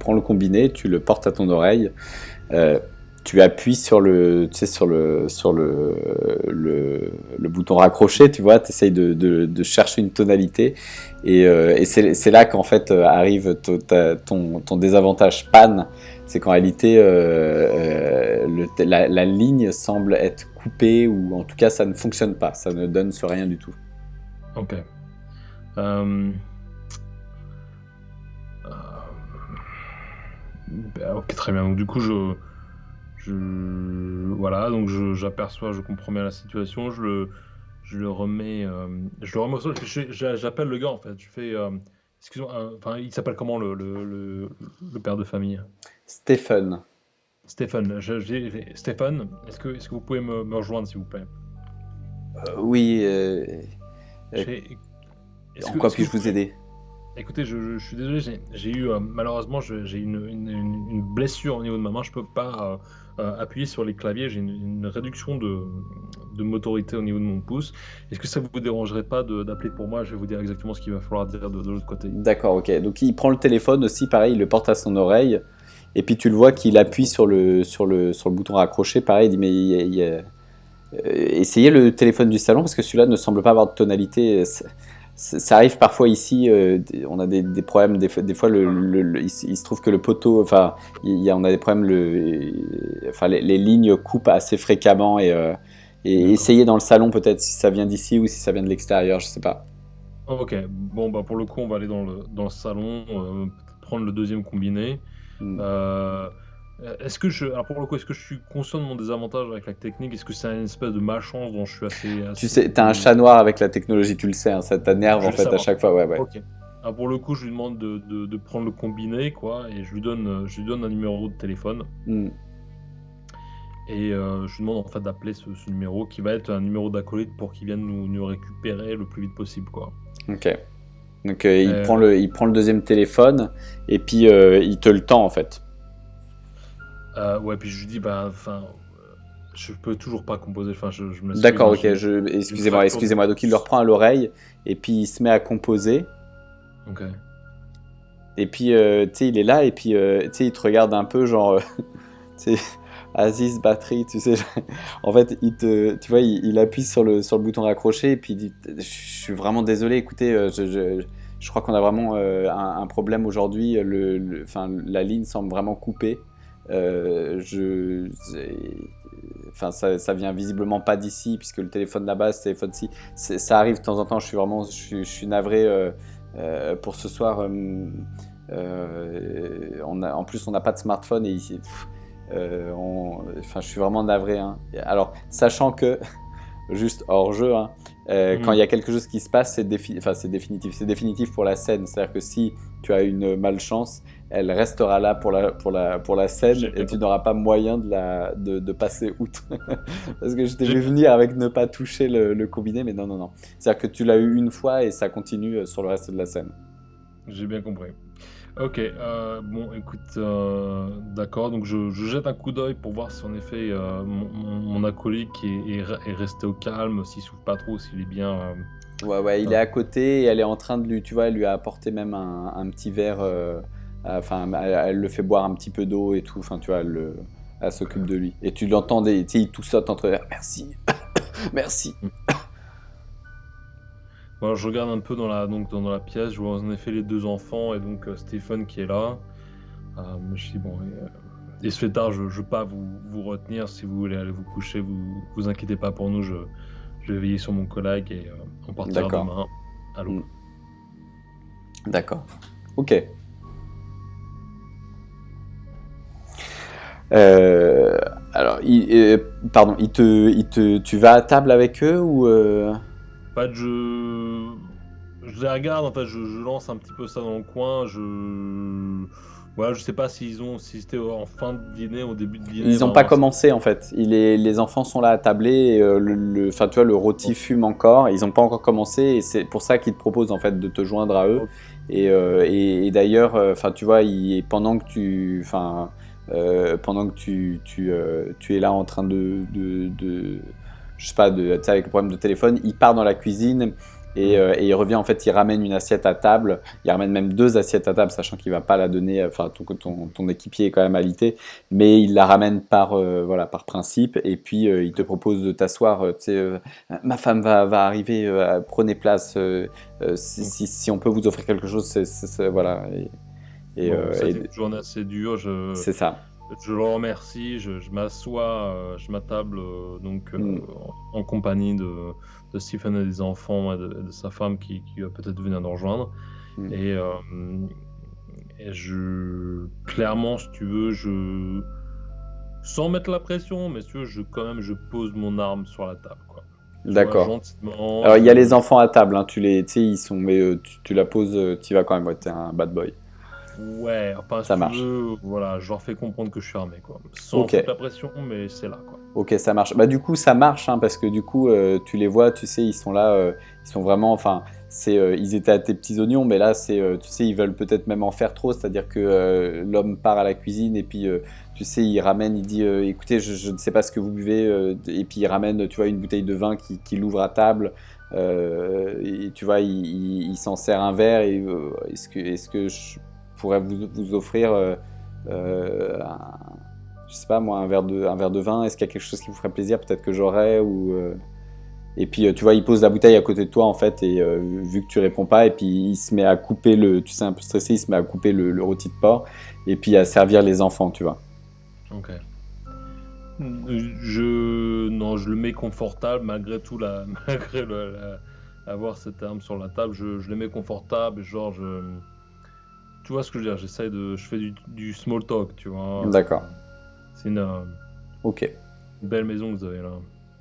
prends le combiné, tu le portes à ton oreille. Tu appuies sur le bouton raccrocher, tu vois, tu essayes de chercher une tonalité, et c'est là qu'en fait arrive ton désavantage panne, c'est qu'en réalité la ligne semble être coupée, ou en tout cas ça ne fonctionne pas, ça ne donne sur rien du tout. Ok. Euh, ok, très bien. Donc du coup, voilà, donc j'aperçois, je comprends bien la situation, je le remets, au sol, j'appelle le gars en fait, je fais, excuse-moi, enfin, il s'appelle comment le père de famille? Stephen, Stéphane, Stéphane, est-ce que vous pouvez me rejoindre s'il vous plaît? oui, euh, J'ai- en quoi est-ce que puis-je vous vous pouvez... aider? Écoutez, je suis désolé, j'ai eu malheureusement j'ai une blessure au niveau de ma main, je peux pas appuyer sur les claviers, j'ai une réduction de motorité au niveau de mon pouce. Est-ce que ça vous dérangerait pas d'appeler pour moi? Je vais vous dire exactement ce qu'il va falloir dire de l'autre côté. D'accord, ok, donc il prend le téléphone aussi, pareil, il le porte à son oreille. Et puis tu le vois qu'il appuie sur le bouton raccrocher. Pareil, il dit mais essayez le téléphone du salon parce que celui-là ne semble pas avoir de tonalité. Ça arrive parfois ici, on a des problèmes, des fois il se trouve que le poteau, enfin on a des problèmes, enfin les lignes coupent assez fréquemment et D'accord. essayez dans le salon peut-être si ça vient d'ici ou si ça vient de l'extérieur, je sais pas. Ok, bon bah pour le coup on va aller dans le salon, peut-être prendre le deuxième combiné. Mm. Euh, alors pour le coup, est-ce que je suis conscient de mon désavantage avec la technique? Est-ce que c'est une espèce de malchance dont je suis Tu assez... sais, t'as un chat noir avec la technologie, tu le sais, hein, ça t'énerve Je en vais le fait à savoir. chaque fois, ouais. Ok. Alors pour le coup, je lui demande de prendre le combiné, quoi, et je lui donne un numéro de téléphone. Mm. Et je lui demande en fait d'appeler ce numéro qui va être un numéro d'acolyte pour qu'il vienne nous récupérer le plus vite possible, quoi. Ok. Donc Euh, il prend le deuxième téléphone et puis il te le tend en fait. ouais, puis je lui dis, bah, enfin, je peux toujours pas composer, enfin, je m'excuse, D'accord, hein, ok, j'ai une excusez-moi, fracture de excusez-moi. Donc il le pouce. reprend à l'oreille et puis il se met à composer. Ok. Et puis tu sais, il est là et puis tu sais, il te regarde un peu genre, tu sais, Aziz batterie, tu sais. En fait, tu vois, il appuie sur le bouton raccroché et puis il dit, je suis vraiment désolé, écoutez, je crois qu'on a vraiment un problème aujourd'hui. Enfin, la ligne semble vraiment coupée. Euh, je, enfin, ça vient visiblement pas d'ici puisque le téléphone là-bas, ce téléphone-ci, ça arrive de temps en temps. Je suis navré pour ce soir. En plus, on n'a pas de smartphone et ici, enfin, je suis vraiment navré, hein. Alors, sachant que juste hors jeu, hein, quand il y a quelque chose qui se passe, c'est définitif. C'est définitif pour la scène. C'est-à-dire que si tu as une malchance, elle restera là pour la scène J'ai et bien tu compris. n'auras pas moyen de passer outre. Parce que je t'ai J'ai vu bien venir avec ne pas toucher le combiné, mais non, non, non. C'est-à-dire que tu l'as eu une fois et ça continue sur le reste de la scène. j'ai bien compris. Ok, bon, écoute, d'accord, donc je jette un coup d'œil pour voir si en effet mon acolyte est resté au calme, s'il souffle pas trop, s'il est bien. Ouais, ouais, il est Enfin, à côté et elle est en train de lui, tu vois, elle lui a apporté même un petit verre. Enfin, elle le fait boire un petit peu d'eau et tout. Enfin, tu vois, elle s'occupe de lui. Et tu l'entends, tu sais, il toussote entre. Merci, merci. voilà, je regarde un peu dans la pièce, je vois en effet les deux enfants et donc Stephen qui est là. Je dis, bon, il se fait tard, je ne veux pas vous retenir. Si vous voulez aller vous coucher, vous inquiétez pas pour nous. Je vais veiller sur mon collègue et on partira D'accord. demain à Mm. l'aube. D'accord. Ok. Euh, alors, pardon, tu vas à table avec eux ou En fait, je les regarde, en fait, je lance un petit peu ça dans le coin. Voilà, je sais pas si c'était en fin de dîner, au début de dîner, Ils n'ont pas vraiment. commencé en fait. Les enfants sont là à tabler. Et, enfin, tu vois, le rôti fume encore. Ils n'ont pas encore commencé et c'est pour ça qu'ils te proposent en fait de te joindre à eux. Ok. Et d'ailleurs, enfin, tu vois, pendant que tu es là en train je sais pas, tu sais, avec le problème de téléphone, il part dans la cuisine et il revient en fait, il ramène une assiette à table. Il ramène même deux assiettes à table, sachant qu'il va pas la donner. Enfin, ton équipier est quand même alité, mais il la ramène voilà, par principe. Et puis il te propose de t'asseoir. Tu sais, ma femme va arriver. Prenez place. Si on peut vous offrir quelque chose, voilà. Bon, ça a été Et une journée assez dure. c'est ça. Je le remercie. Je m'assois, je m'attable donc Mm, en compagnie de Stephen et des enfants et de sa femme qui va peut-être venir nous rejoindre. mm. Et, clairement, si tu veux, sans mettre la pression, mais si tu veux, je pose mon arme sur la table, quoi. Tu vois, D'accord. gentiment, Alors il y a les enfants à table, hein, tu sais, ils sont, mais tu la poses, tu y vas quand même. Ouais, t'es un bad boy. ouais, enfin, si Ça tu marche. veux, voilà, je leur fais comprendre que je suis armé, quoi. Sans Ok. foutre la pression, mais c'est là, quoi. Ok, ça marche. Bah du coup, ça marche hein, parce que du coup, tu les vois, tu sais, ils sont là, ils sont vraiment, enfin, ils étaient à tes petits oignons, mais là, tu sais, ils veulent peut-être même en faire trop, c'est-à-dire que l'homme part à la cuisine et puis, tu sais, il ramène, il dit, écoutez, je ne sais pas ce que vous buvez, et puis il ramène, tu vois, une bouteille de vin qui l'ouvre à table, et tu vois, il s'en sert un verre et est-ce que je pourrais vous offrir je sais pas moi, un verre de vin, est-ce qu'il y a quelque chose qui vous ferait plaisir, peut-être que j'aurais ou Et puis tu vois, il pose la bouteille à côté de toi en fait, et vu que tu réponds pas, et puis il se met à couper tu sais, un peu stressé, il se met à couper le rôti de porc, et puis à servir les enfants, tu vois. Ok. Non, je le mets confortable malgré tout, malgré avoir cette arme sur la table, je le mets confortable, genre, tu vois ce que je veux dire, je fais du small talk, tu vois. D'accord. C'est Ok. une belle maison que vous avez là.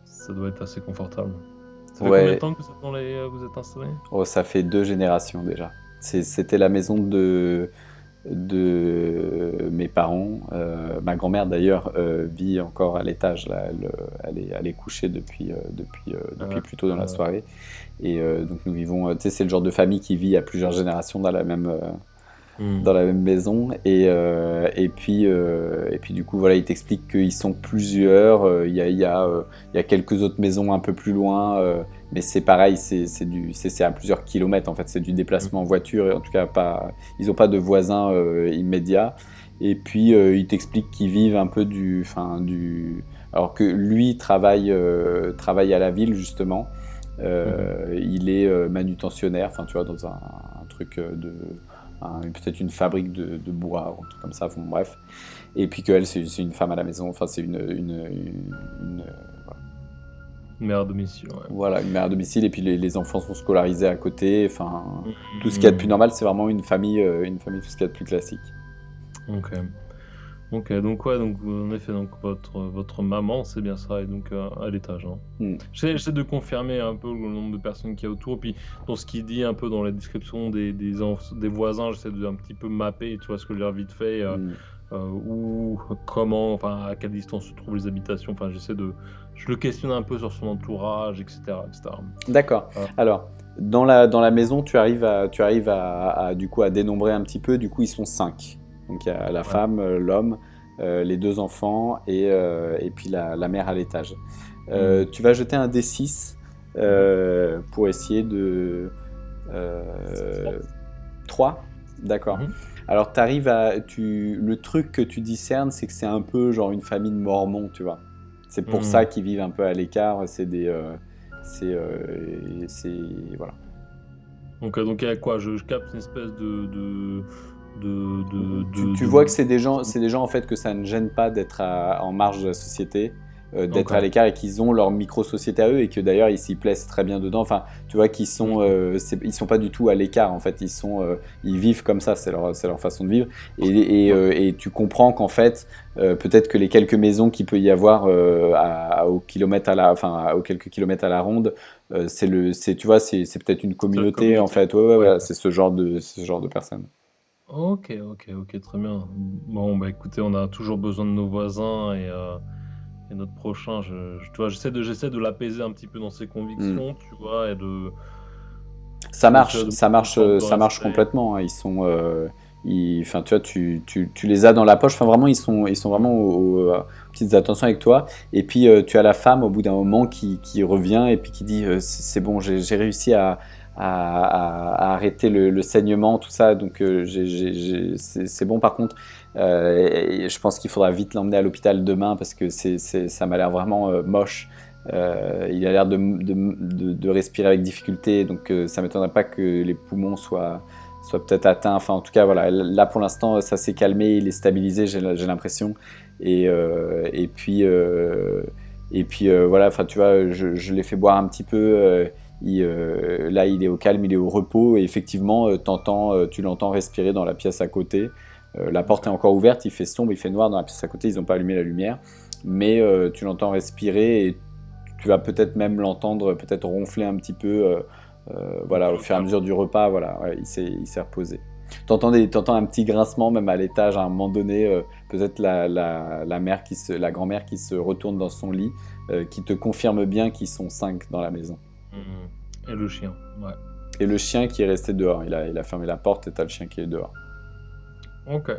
Ça doit être assez confortable. Ça fait Ouais. combien de temps que vous êtes installés? Oh, ça fait 2 générations déjà. C'était la maison de mes parents. Ma grand-mère d'ailleurs vit encore à l'étage. Là, elle est couchée depuis Ouais, plus tôt dans la ouais. soirée. Et donc nous vivons. Tu sais, c'est le genre de famille qui vit à plusieurs générations dans la même maison. Et puis du coup voilà, il t'explique qu'ils sont plusieurs. Il y a quelques autres maisons un peu plus loin. Mais c'est pareil, c'est à plusieurs kilomètres en fait, c'est du déplacement en voiture, et en tout cas ils n'ont pas de voisins immédiats. Et puis il t'explique qu'ils vivent un peu alors que lui travaille à la ville justement. Il est manutentionnaire, enfin tu vois, dans un truc peut-être une fabrique de bois ou un truc comme ça, bon, bref. Et puis qu'elle c'est une femme à la maison, enfin c'est Mère à domicile, ouais. voilà, une mère à domicile, et puis les enfants sont scolarisés à côté, enfin tout ce qu'il y a de plus normal, c'est vraiment une famille tout ce qu'il y a de plus classique. Ok. Ok, donc ouais, donc en effet, donc votre maman, c'est bien ça, et donc à l'étage. Hein. Mm. J'essaie de confirmer un peu le nombre de personnes qu'il y a autour, puis dans ce qu'il dit un peu dans la description des voisins, j'essaie de un petit peu mapper, tu vois ce que j'ai vite fait, où, comment, enfin à quelle distance se trouvent les habitations, enfin je le questionne un peu sur son entourage, etc. etc. D'accord. Alors, dans la maison, tu arrives du coup à dénombrer un petit peu. Du coup, ils sont 5. Donc, il y a la femme, l'homme, les 2 enfants et puis la mère à l'étage. Tu vas jeter un D6 pour essayer de... 3. D'accord. Alors, le truc que tu discernes, c'est que c'est un peu genre une famille de mormons, tu vois. C'est pour ça qu'ils vivent un peu à l'écart. Voilà. Donc il y a quoi? Je capte une espèce Tu vois que c'est des gens en fait que ça ne gêne pas d'être en marge de la société, d'être à l'écart, et qu'ils ont leur micro-société à eux, et que d'ailleurs ils s'y plaisent très bien dedans. Enfin, tu vois qu'ils sont, ils sont pas du tout à l'écart en fait. Ils vivent comme ça, c'est leur façon de vivre. Et tu comprends qu'en fait, peut-être que les quelques maisons qu'il peut y avoir aux quelques kilomètres à la ronde, tu vois, c'est peut-être une communauté en fait. Ouais. Voilà, c'est ce genre de personnes. Ok, très bien. Bon, bah écoutez, on a toujours besoin de nos voisins, et notre prochain, tu vois, j'essaie de l'apaiser un petit peu dans ses convictions, tu vois, et de... Ça marche de respect. complètement. Hein. Enfin, tu vois, tu les as dans la poche. Enfin, vraiment, ils sont vraiment aux petites attentions avec toi. Et puis, tu as la femme au bout d'un moment qui revient et puis qui dit c'est bon, j'ai réussi à arrêter le saignement, tout ça. Donc, c'est bon. Par contre, je pense qu'il faudra vite l'emmener à l'hôpital demain parce que ça m'a l'air vraiment moche. Il a l'air de respirer avec difficulté, donc ça ne m'étonnerait pas que les poumons soient peut-être atteints. Enfin, en tout cas, voilà. Là, pour l'instant, ça s'est calmé, il est stabilisé, j'ai l'impression. Et puis voilà. Enfin, tu vois, je l'ai fait boire un petit peu. Là, il est au calme, il est au repos. Et effectivement, tu l'entends respirer dans la pièce à côté. La porte est encore ouverte, il fait sombre, il fait noir dans la pièce à côté. Ils n'ont pas allumé la lumière, mais tu l'entends respirer, et tu vas peut-être même l'entendre peut-être ronfler un petit peu, voilà, au fur et à mesure du repas. Voilà, ouais, il s'est reposé. T'entends un petit grincement même à l'étage à un moment donné, peut-être la grand-mère qui se retourne dans son lit, qui te confirme bien qu'ils sont 5 dans la maison. Et le chien, ouais. Et le chien qui est resté dehors, il a fermé la porte et t'as le chien qui est dehors. Ok.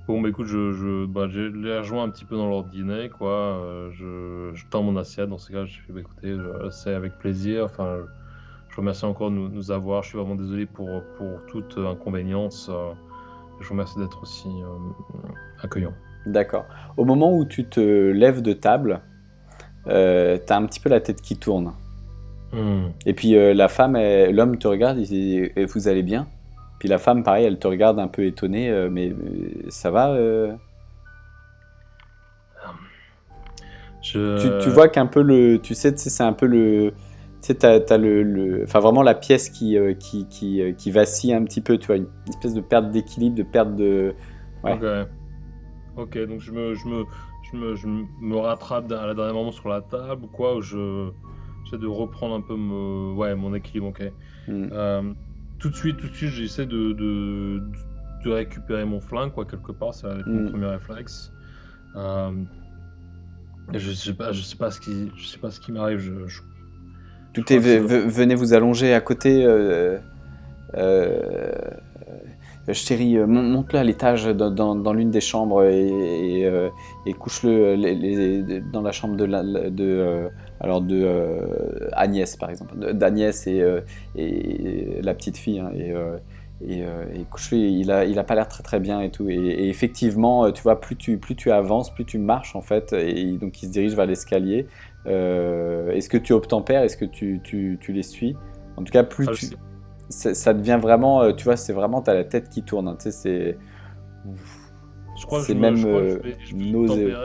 Bon, bah écoute, je les rejoins un petit peu dans leur dîner, quoi. Je tends mon assiette, dans ce cas, je fais, bah écoutez, c'est avec plaisir. Enfin, je remercie encore de nous avoir. Je suis vraiment désolé pour toute inconvénience. Je vous remercie d'être aussi accueillant. D'accord. Au moment où tu te lèves de table, t'as un petit peu la tête qui tourne. Et puis l'homme te regarde, il dit « Vous allez bien ?» Puis la femme, pareil, elle te regarde un peu étonnée, mais ça va Tu vois qu'un peu tu sais, c'est un peu le... Tu sais, t'as enfin vraiment la pièce qui vacille un petit peu, tu vois, une espèce de perte d'équilibre, de perte de... Ouais. Ok, donc je me rattrape à la dernière moment sur la table, ou quoi, où j'essaie de reprendre un peu mon équilibre, ok. Tout de suite, j'essaie de récupérer mon flingue, quoi, quelque part, ça va être mon premier réflexe. Je sais pas ce qui m'arrive. Venez vous allonger à côté. Chérie, monte-le à l'étage dans l'une des chambres et couche-le dans la chambre de Agnès, par exemple. D'Agnès et la petite fille. Hein, et couche-le, il a pas l'air très très bien et tout. Et effectivement, tu vois, plus tu avances, plus tu marches en fait. Et donc il se dirige vers l'escalier. Est-ce que tu obtempères? Est-ce que tu les suis? En tout cas, ça devient vraiment, tu vois, c'est vraiment, t'as la tête qui tourne, hein, tu sais, c'est... Je même vais nauséeux.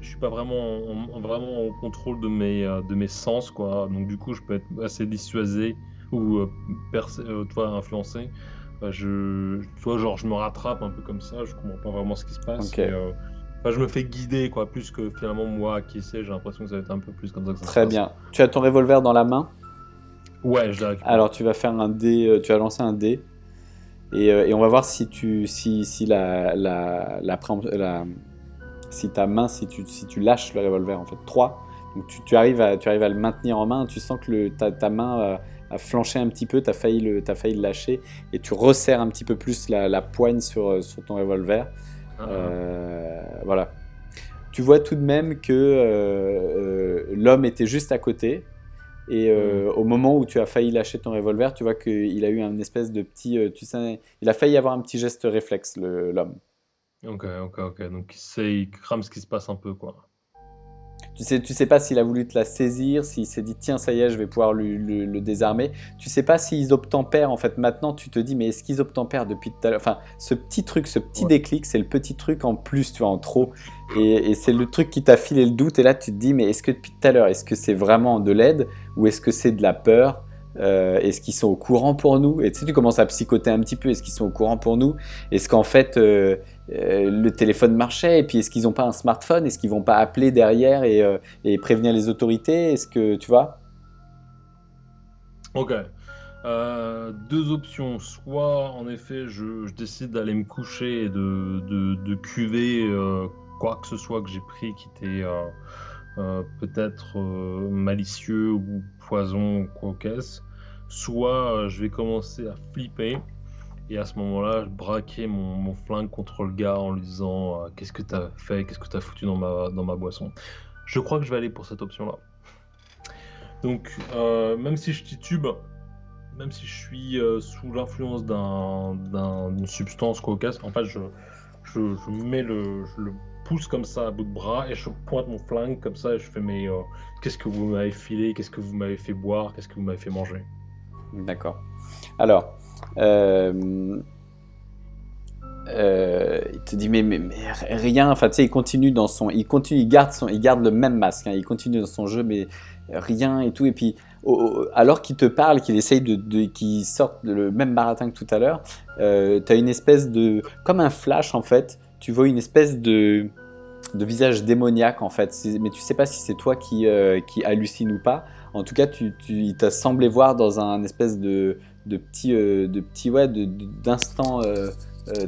Je suis pas vraiment en contrôle de mes sens, quoi. Donc du coup, je peux être assez dissuasé ou influencé. Tu vois, genre, je me rattrape un peu comme ça, je comprends pas vraiment ce qui se passe. Okay. Je me fais guider, quoi, plus que finalement moi qui sais, j'ai l'impression que ça va être un peu plus comme ça que ça se passe. Très bien. Tu as ton revolver dans la main? Ouais, je l'ai récupéré. Alors tu vas faire un dé, tu vas lancer un dé et on va voir si ta main, si tu lâches le revolver en fait. 3. Donc tu arrives à le maintenir en main, tu sens que ta main a flanché un petit peu, t'as failli le lâcher et tu resserres un petit peu plus la poigne sur ton revolver. Voilà. Tu vois tout de même que l'homme était juste à côté. Et au moment où tu as failli lâcher ton revolver, tu vois qu'il a eu une espèce de petit... tu sais, il a failli avoir un petit geste réflexe, l'homme. Ok. Donc il crame ce qui se passe un peu, quoi. Tu sais pas s'il a voulu te la saisir, s'il s'est dit tiens ça y est je vais pouvoir le désarmer. Tu sais pas s'ils obtempèrent en fait. Maintenant tu te dis mais est-ce qu'ils obtempèrent depuis tout à l'heure? Enfin ce petit truc, ce petit déclic, c'est le petit truc en plus, tu vois, en trop. Et c'est le truc qui t'a filé le doute. Et là tu te dis mais est-ce que depuis tout à l'heure, est-ce que c'est vraiment de l'aide ou est-ce que c'est de la peur? Est-ce qu'ils sont au courant pour nous? Et tu sais, tu commences à psychoter un petit peu. Est-ce qu'ils sont au courant pour nous? Est-ce qu'en fait le téléphone marchait? Et puis est-ce qu'ils n'ont pas un smartphone? Est-ce qu'ils vont pas appeler derrière et prévenir les autorités? Est-ce que tu vois? Ok. Deux options. Soit en effet je décide d'aller me coucher et de cuver quoi que ce soit que j'ai pris qui était peut-être malicieux ou poison ou quoi qu'est-ce. Soit je vais commencer à flipper et à ce moment-là je braquer mon flingue contre le gars en lui disant qu'est-ce que t'as fait, qu'est-ce que t'as foutu dans ma boisson. Je crois que je vais aller pour cette option-là. Donc même si je titube, même si je suis sous l'influence d'une substance cocasse, en fait je le pousse comme ça à bout de bras et je pointe mon flingue comme ça et je fais qu'est-ce que vous m'avez filé, qu'est-ce que vous m'avez fait boire, qu'est-ce que vous m'avez fait manger. D'accord. Alors, il te dit mais rien. Enfin, tu sais, il garde le même masque. Hein, il continue dans son jeu, mais rien et tout. Et puis, alors qu'il te parle, qu'il essaye qu'il sorte le même baratin que tout à l'heure, t'as une espèce de, comme un flash en fait. Tu vois une espèce de visage démoniaque en fait. Mais tu sais pas si c'est toi qui hallucine ou pas. En tout cas, il t'a semblé voir dans un espèce d'instant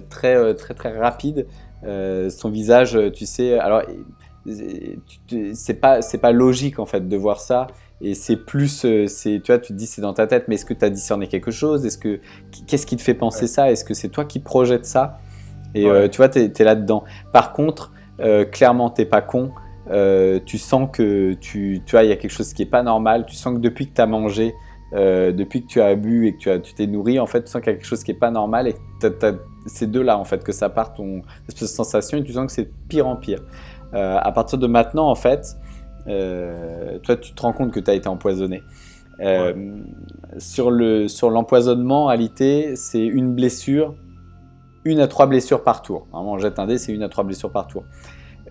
très très rapide son visage, tu sais. Alors c'est pas logique en fait de voir ça et c'est plus tu vois, tu te dis c'est dans ta tête, mais est-ce que tu as discerné quelque chose? Qu'est-ce qui te fait penser ça? Est-ce que c'est toi qui projettes ça? Et tu vois, t'es là-dedans. Par contre, clairement t'es pas con. Tu sens que tu vois, il y a quelque chose qui est pas normal. Tu sens que depuis que tu as mangé, depuis que tu as bu et que tu t'es nourri, en fait, tu sens qu'il y a quelque chose qui est pas normal et c'est de là en fait que ça part ton espèce de sensation et tu sens que c'est de pire en pire. À partir de maintenant en fait, toi tu te rends compte que tu as été empoisonné. Sur l'empoisonnement, en réalité, c'est une blessure, 1 à 3 blessures par tour. Vraiment, on jette un dé, c'est 1 à 3 blessures par tour.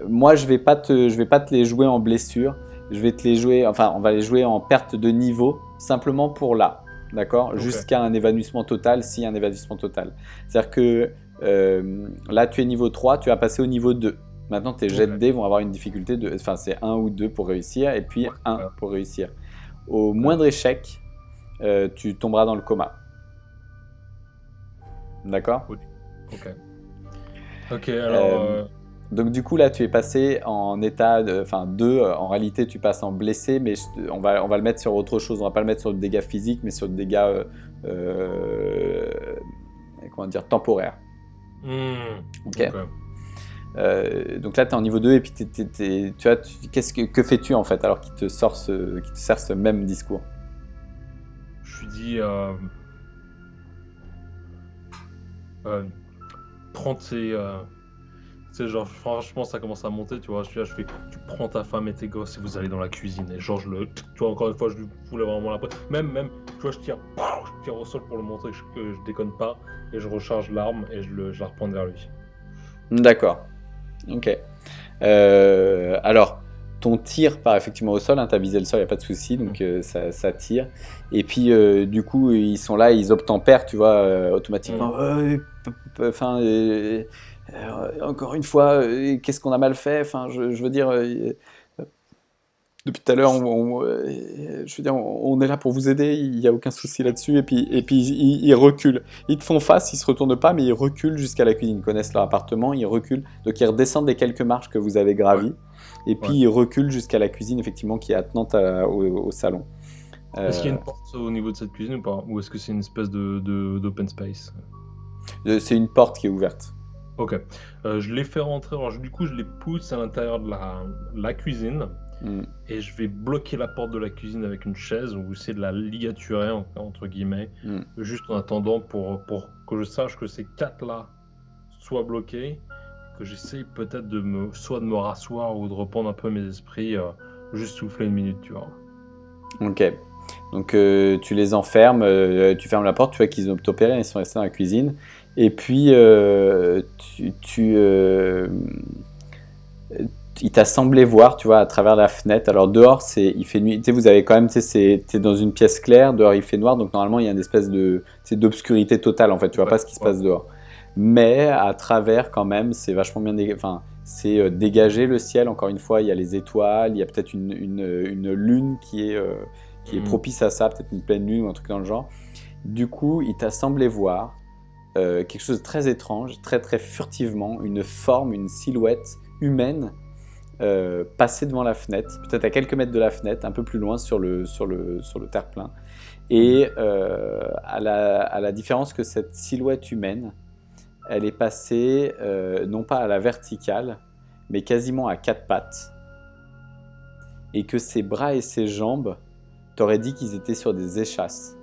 Moi, je vais pas te les jouer en blessure. Je vais te les jouer, enfin, on va les jouer en perte de niveau, simplement pour là, d'accord, Ok. jusqu'à un évanouissement total, s'il y a un évanouissement total. C'est-à-dire que là, tu es niveau 3, tu vas passer au niveau 2. Maintenant, tes jets de Ok. dés vont avoir une difficulté de, enfin, c'est 1 ou 2 pour réussir, et puis 1 pour réussir. Au moindre échec, tu tomberas dans le coma. D'accord ? Ok, alors... Donc du coup là tu es passé en état, enfin 2, en réalité tu passes en blessé, mais on va le mettre sur autre chose, on va pas le mettre sur le dégât physique, mais sur le dégât, comment dire, temporaire. Ok. Donc là tu es en niveau 2 et puis tu vois, que fais-tu en fait alors qu'il te sert ce même discours ? Je lui dis... prends tes... Tu sais, genre, franchement, ça commence à monter, tu vois. Je suis là, je fais, tu prends ta femme et tes gosses et vous allez dans la cuisine. Et genre, tu vois, encore une fois, je lui voulais vraiment la pote. Même, tu vois, je tire au sol pour le montrer que je déconne pas. Et je recharge l'arme et je la reprends vers lui. D'accord. Ok. Alors, ton tir part effectivement au sol, hein, tu as visé le sol, il n'y a pas de souci, donc ça tire. Et puis, du coup, ils sont là, ils obtempèrent, tu vois, automatiquement. Enfin, encore une fois, qu'est-ce qu'on a mal fait ? Enfin, je veux dire, depuis tout à l'heure, je veux dire, on est là pour vous aider, il n'y a aucun souci là-dessus. Et puis ils reculent. Ils te font face, ils ne se retournent pas, mais ils reculent jusqu'à la cuisine. Ils connaissent leur appartement, ils reculent. Donc ils redescendent des quelques marches que vous avez gravies. Et puis ils reculent jusqu'à la cuisine, effectivement, qui est attenante au salon. Est-ce qu'il y a une porte au niveau de cette cuisine ou pas ? Ou est-ce que c'est une espèce d'open space ? C'est une porte qui est ouverte. Ok. Je les fais rentrer. Alors, du coup, je les pousse à l'intérieur de la cuisine. Et je vais bloquer la porte de la cuisine avec une chaise ou essayer de la ligaturer, entre guillemets, juste en attendant pour que je sache que ces 4-là soient bloqués, que j'essaye peut-être soit de me rasseoir ou de reprendre un peu mes esprits, juste souffler 1 minute, tu vois. Ok. Donc tu les enfermes, tu fermes la porte, tu vois qu'ils ont obtempéré, ils sont restés dans la cuisine. Et puis il t'a semblé voir, tu vois, à travers la fenêtre. Alors dehors, il fait nuit. Tu sais, vous avez quand même, tu sais, t'es dans une pièce claire. Dehors, il fait noir, donc normalement, il y a une espèce d'obscurité totale. En fait, tu vois pas ce qui se passe dehors. Mais à travers, quand même, c'est vachement bien. Enfin, c'est dégagé le ciel. Encore une fois, il y a les étoiles. Il y a peut-être une lune qui est propice à ça, peut-être une pleine lune ou un truc dans le genre. Du coup, il t'a semblé voir quelque chose de très étrange, très très furtivement, une forme, une silhouette humaine. Passer devant la fenêtre, peut-être à quelques mètres de la fenêtre, un peu plus loin sur le terre-plein. Et à la différence que cette silhouette humaine, elle est passée non pas à la verticale, mais quasiment à 4 pattes. Et que ses bras et ses jambes, t'aurais dit qu'ils étaient sur des échasses.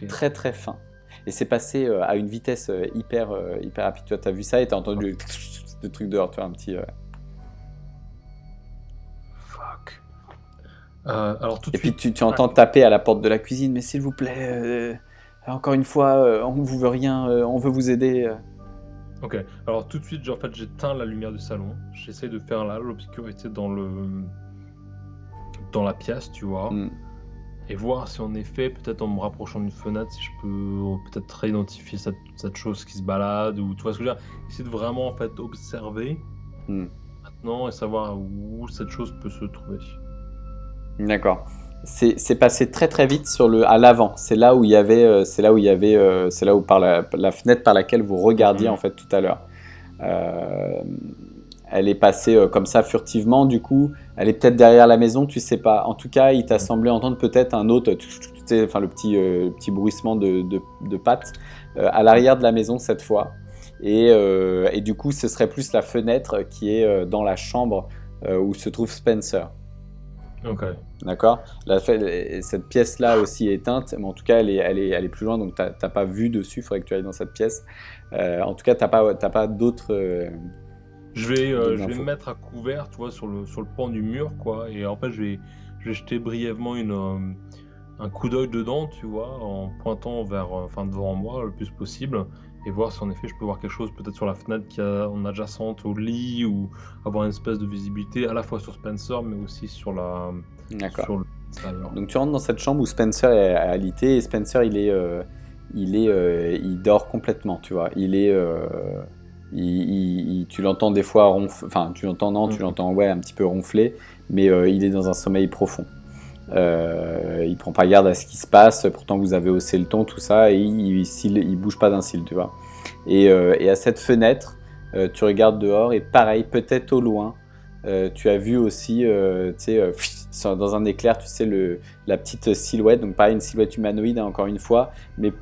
Très très fin. Et c'est passé à une vitesse hyper rapide. Tu as vu ça et tu as entendu le truc dehors, tu vois, un petit... Fuck. Alors tout de et suite... puis tu entends taper à la porte de la cuisine, mais s'il vous plaît, encore une fois, on vous veut rien, on veut vous aider. Ok, alors tout de suite, en fait, j'éteins la lumière du salon. J'essaie de faire l'obscurité dans la pièce, tu vois. Et voir si en effet, peut-être en me rapprochant d'une fenêtre, si je peux peut-être réidentifier cette chose qui se balade, ou tu vois ce que je veux dire, essayer de vraiment en fait observer maintenant et savoir où cette chose peut se trouver. D'accord. C'est passé très très vite à l'avant. C'est là où il y avait, c'est là où par la fenêtre par laquelle vous regardiez en fait tout à l'heure. Elle est passée comme ça furtivement, du coup, elle est peut-être derrière la maison, tu sais pas. En tout cas, il t'a semblé entendre peut-être un autre, enfin le petit bruissement de pattes à l'arrière de la maison cette fois. Et du coup, ce serait plus la fenêtre qui est dans la chambre où se trouve Spencer. Ok. D'accord? Cette pièce-là aussi est éteinte, mais en tout cas, elle est plus loin, donc t'as pas vu dessus, il faudrait que tu ailles dans cette pièce. En tout cas, t'as pas d'autres d'autres Je vais me infos. mettre à couvert, tu vois, sur le pan du mur, quoi. Et en fait, je vais jeter brièvement un coup d'œil dedans, tu vois, en pointant enfin, devant moi le plus possible. Et voir si en effet je peux voir quelque chose peut-être sur la fenêtre qui est en adjacente au lit ou avoir une espèce de visibilité à la fois sur Spencer mais aussi D'accord. sur l'extérieur. Donc tu rentres dans cette chambre où Spencer est alité et Spencer il dort complètement, tu vois. Tu l'entends des fois enfin tu l'entends non, tu Mhm. l'entends ouais un petit peu ronfler, mais il est dans un sommeil profond. Il prend pas garde à ce qui se passe, pourtant vous avez haussé le ton, tout ça, et il bouge pas d'un cil, tu vois. Et à cette fenêtre, tu regardes dehors et pareil, peut-être au loin, tu as vu aussi, tu sais, dans un éclair, tu sais, la petite silhouette, donc pareil, une silhouette humanoïde, hein, encore une fois, mais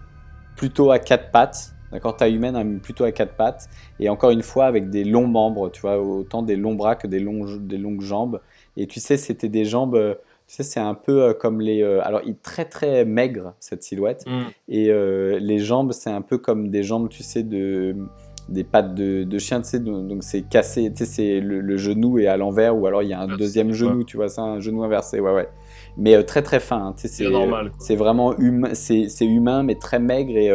plutôt à quatre pattes. D'accord, taille humaine, hein, plutôt à quatre pattes, et encore une fois avec des longs membres, tu vois, autant des longs bras que des longues jambes. Et tu sais, c'était des jambes, tu sais, c'est un peu comme alors, il est très très maigre cette silhouette, Mhm. et les jambes, c'est un peu comme des jambes, tu sais, des pattes de chien, tu sais, donc c'est cassé, tu sais, c'est le genou est à l'envers, ou alors il y a un Merci, deuxième ouais. genou, tu vois, c'est un genou inversé, ouais, ouais. Mais très très fin, hein, tu sais, Bien normal, quoi. c'est vraiment humain, c'est humain, mais très maigre et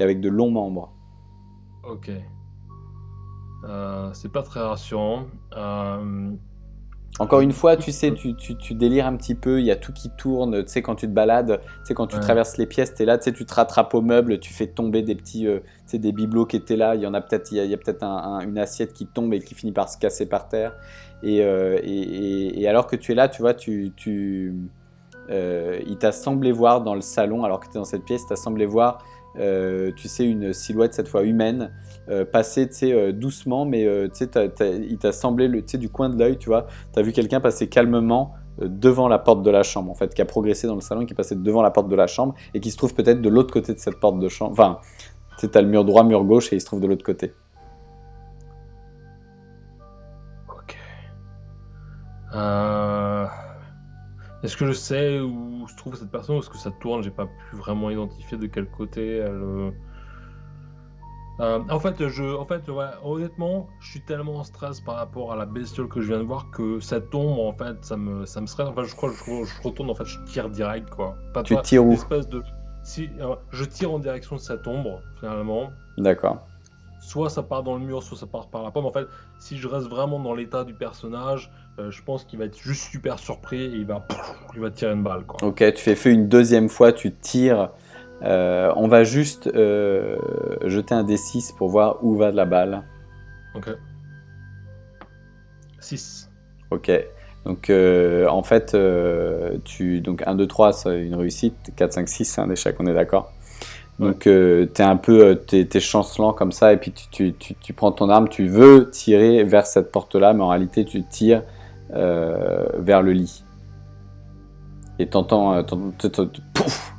avec de longs membres. Ok. C'est pas très rassurant. Encore une fois, Écoute, tu sais, tu délires un petit peu, il y a tout qui tourne, tu sais, quand tu te balades, tu sais, quand tu ouais. traverses les pièces, tu es là, tu sais, tu te rattrapes au meuble, tu fais tomber des petits, tu sais, des bibelots qui étaient là, il y a peut-être une assiette qui tombe et qui finit par se casser par terre. Et alors que tu es là, tu vois, il t'a semblé voir dans le salon, alors que tu es dans cette pièce, il t'a semblé voir, tu sais, une silhouette cette fois humaine, passer, tu sais, doucement, mais tu sais, il t'a semblé, tu sais, du coin de l'œil, tu vois, tu as vu quelqu'un passer calmement devant la porte de la chambre, en fait, qui a progressé dans le salon, qui passait devant la porte de la chambre, et qui se trouve peut-être de l'autre côté de cette porte de chambre. Enfin, tu sais, t'as le mur droit, mur gauche, et il se trouve de l'autre côté. Ok. Euh, Est-ce que je sais où se trouve cette personne ou est-ce que ça tourne? J'ai pas pu vraiment identifier de quel côté elle. En fait, ouais, honnêtement, je suis tellement en stress par rapport à la bestiole que je viens de voir que cette tombe, en fait, ça me stresse. En fait, je crois que je retourne, en fait, je tire direct, quoi. Pas Tu toi, tires où? l'espèce de. Si, je tire en direction de cette ombre, finalement. D'accord. Soit ça part dans le mur, soit ça part par la pomme. En fait, si je reste vraiment dans l'état du personnage, je pense qu'il va être juste super surpris et il va tirer une balle, quoi. Ok, tu fais feu une deuxième fois, tu tires. On va juste jeter un D6 pour voir où va de la balle. Ok. 6. Ok. Donc en fait, donc 1, 2, 3, c'est une réussite. 4, 5, 6, c'est un échec, on est d'accord. Ouais. Donc t'es un peu t'es chancelant comme ça, et puis tu prends ton arme, tu veux tirer vers cette porte-là, mais en réalité tu tires vers le lit. Et pouf,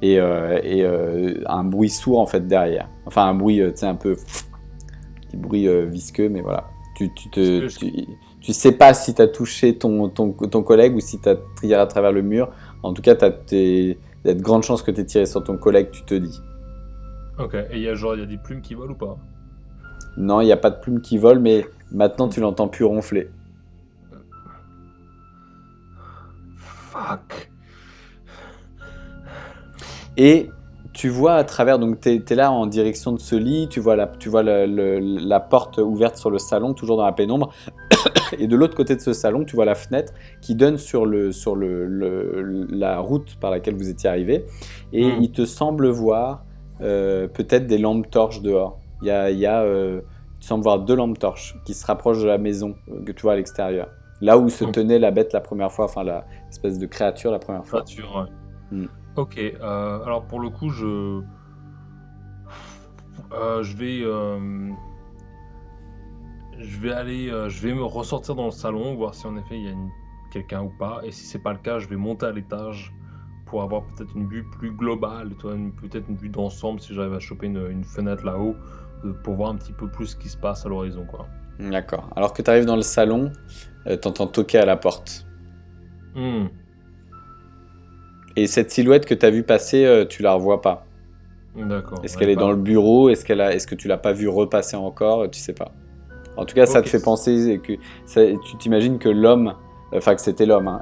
et un bruit sourd en fait derrière. Enfin un bruit, tu sais, un peu petit bruit visqueux, mais voilà. Est-ce que je- Tu sais pas si tu as touché ton collègue ou si tu as tiré à travers le mur. En tout cas, il y a de grandes chances que tu aies tiré sur ton collègue, tu te dis. Ok. Et il y a des plumes qui volent ou pas? Non, il n'y a pas de plume qui vole, mais maintenant tu l'entends plus ronfler. Fuck. Et tu vois à travers, donc tu es là en direction de ce lit, tu vois la porte ouverte sur le salon, toujours dans la pénombre. Et de l'autre côté de ce salon, tu vois la fenêtre qui donne sur la route par laquelle vous étiez arrivé. Et il te semble voir peut-être des lampes torches dehors. Tu sembles voir 2 lampes torches qui se rapprochent de la maison que tu vois à l'extérieur. Là où se Ok. tenait la bête la première fois, enfin l'espèce de créature la première fois. Peinture, ouais. Mm. Ok. Alors pour le coup, je vais. Je vais me ressortir dans le salon, voir si en effet il y a quelqu'un ou pas. Et si c'est pas le cas, je vais monter à l'étage pour avoir peut-être une vue plus globale, peut-être une vue d'ensemble si j'arrive à choper une fenêtre là-haut, pour voir un petit peu plus ce qui se passe à l'horizon, quoi. D'accord. Alors que tu arrives dans le salon, t'entends toquer à la porte. Hmm, Et cette silhouette que tu as vue passer, tu la revois pas. d'accord, Est-ce ouais, qu'elle est dans pas. le bureau? Est-ce que tu l'as pas vue repasser encore? Tu sais pas. En tout cas, ça te Ok. fait penser que tu t'imagines que l'homme, enfin que c'était l'homme, hein.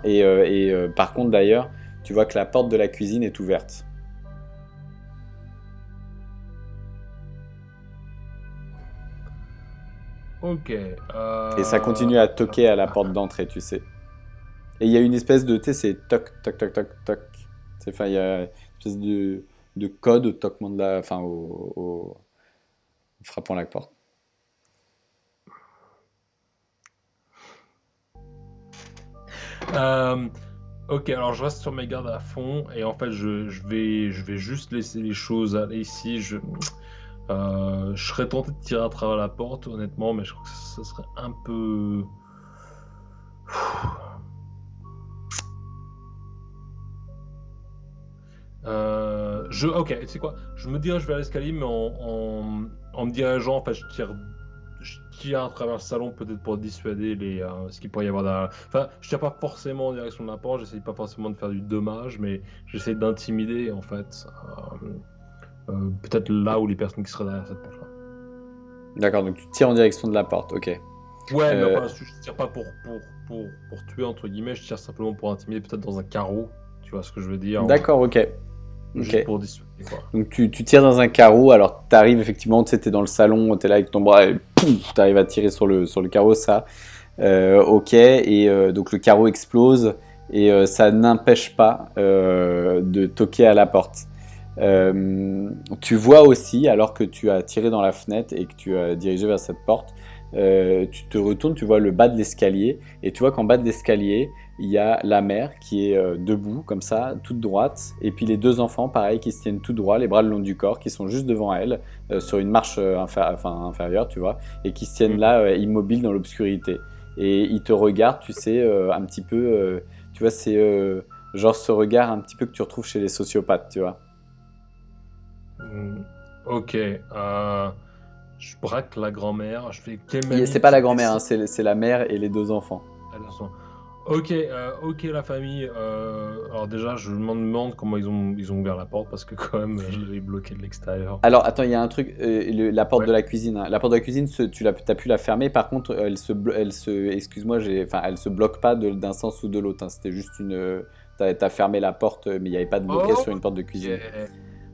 Par contre d'ailleurs, tu vois que la porte de la cuisine est ouverte. Ok. Et ça continue à toquer à la porte d'entrée, tu sais. Et il y a une espèce de, tu sais, c'est toc, toc, toc, toc, toc. Enfin, il y a une espèce de code au toquement de la, enfin, en frappant la porte. Euh, ok, alors je reste sur mes gardes à fond et en fait je vais juste laisser les choses aller ici. Je serais tenté de tirer à travers la porte, honnêtement, mais je crois que ça serait un peu. Ok, tu sais quoi? Je me dirige vers l'escalier, mais en me dirigeant, en fait, je tire à travers le salon, peut-être pour dissuader ce qu'il pourrait y avoir derrière. Enfin, je tire pas forcément en direction de la porte, j'essaye pas forcément de faire du dommage, mais j'essaie d'intimider, en fait, peut-être là où les personnes qui seraient derrière cette porte-là. D'accord, donc tu tires en direction de la porte, ok. Ouais, mais Euh, enfin, je tire pas pour tuer, entre guillemets, je tire simplement pour intimider, peut-être dans un carreau, tu vois ce que je veux dire, d'accord, ok. juste Ok. pour dissuader, quoi. Donc tu tires dans un carreau, alors tu arrives effectivement, tu sais, t'es dans le salon, tu es là avec ton bras, et tu arrives à tirer sur le carreau, ça. Ok, donc le carreau explose et ça n'empêche pas de toquer à la porte. Tu vois aussi, alors que tu as tiré dans la fenêtre et que tu as dirigé vers cette porte, tu te retournes, tu vois le bas de l'escalier et tu vois qu'en bas de l'escalier, il y a la mère qui est debout comme ça, toute droite, et puis les deux enfants, pareil, qui se tiennent tout droit, les bras le long du corps, qui sont juste devant elle, sur une marche inférieure, tu vois, et qui se tiennent Mhm. là, immobiles dans l'obscurité. Et ils te regardent, tu sais, un petit peu, tu vois, c'est genre ce regard un petit peu que tu retrouves chez les sociopathes, tu vois. Hmm, ok, je braque la grand-mère, je fais quelle C'est mamie pas qui la grand-mère, hein, descend. c'est la mère et les deux enfants. Ok, ok la famille. Alors déjà, je me demande comment ils ont ouvert la porte parce que quand même, je l'avais bloqué de l'extérieur. Alors, attends, il y a un truc, la porte Ouais. de la cuisine, hein. La porte de la cuisine, t'as pu la fermer. Par contre, excuse-moi, elle se bloque pas d'un sens ou de l'autre, hein. C'était juste t'as fermé la porte, mais il n'y avait pas de blocage sur une porte de Ok. cuisine.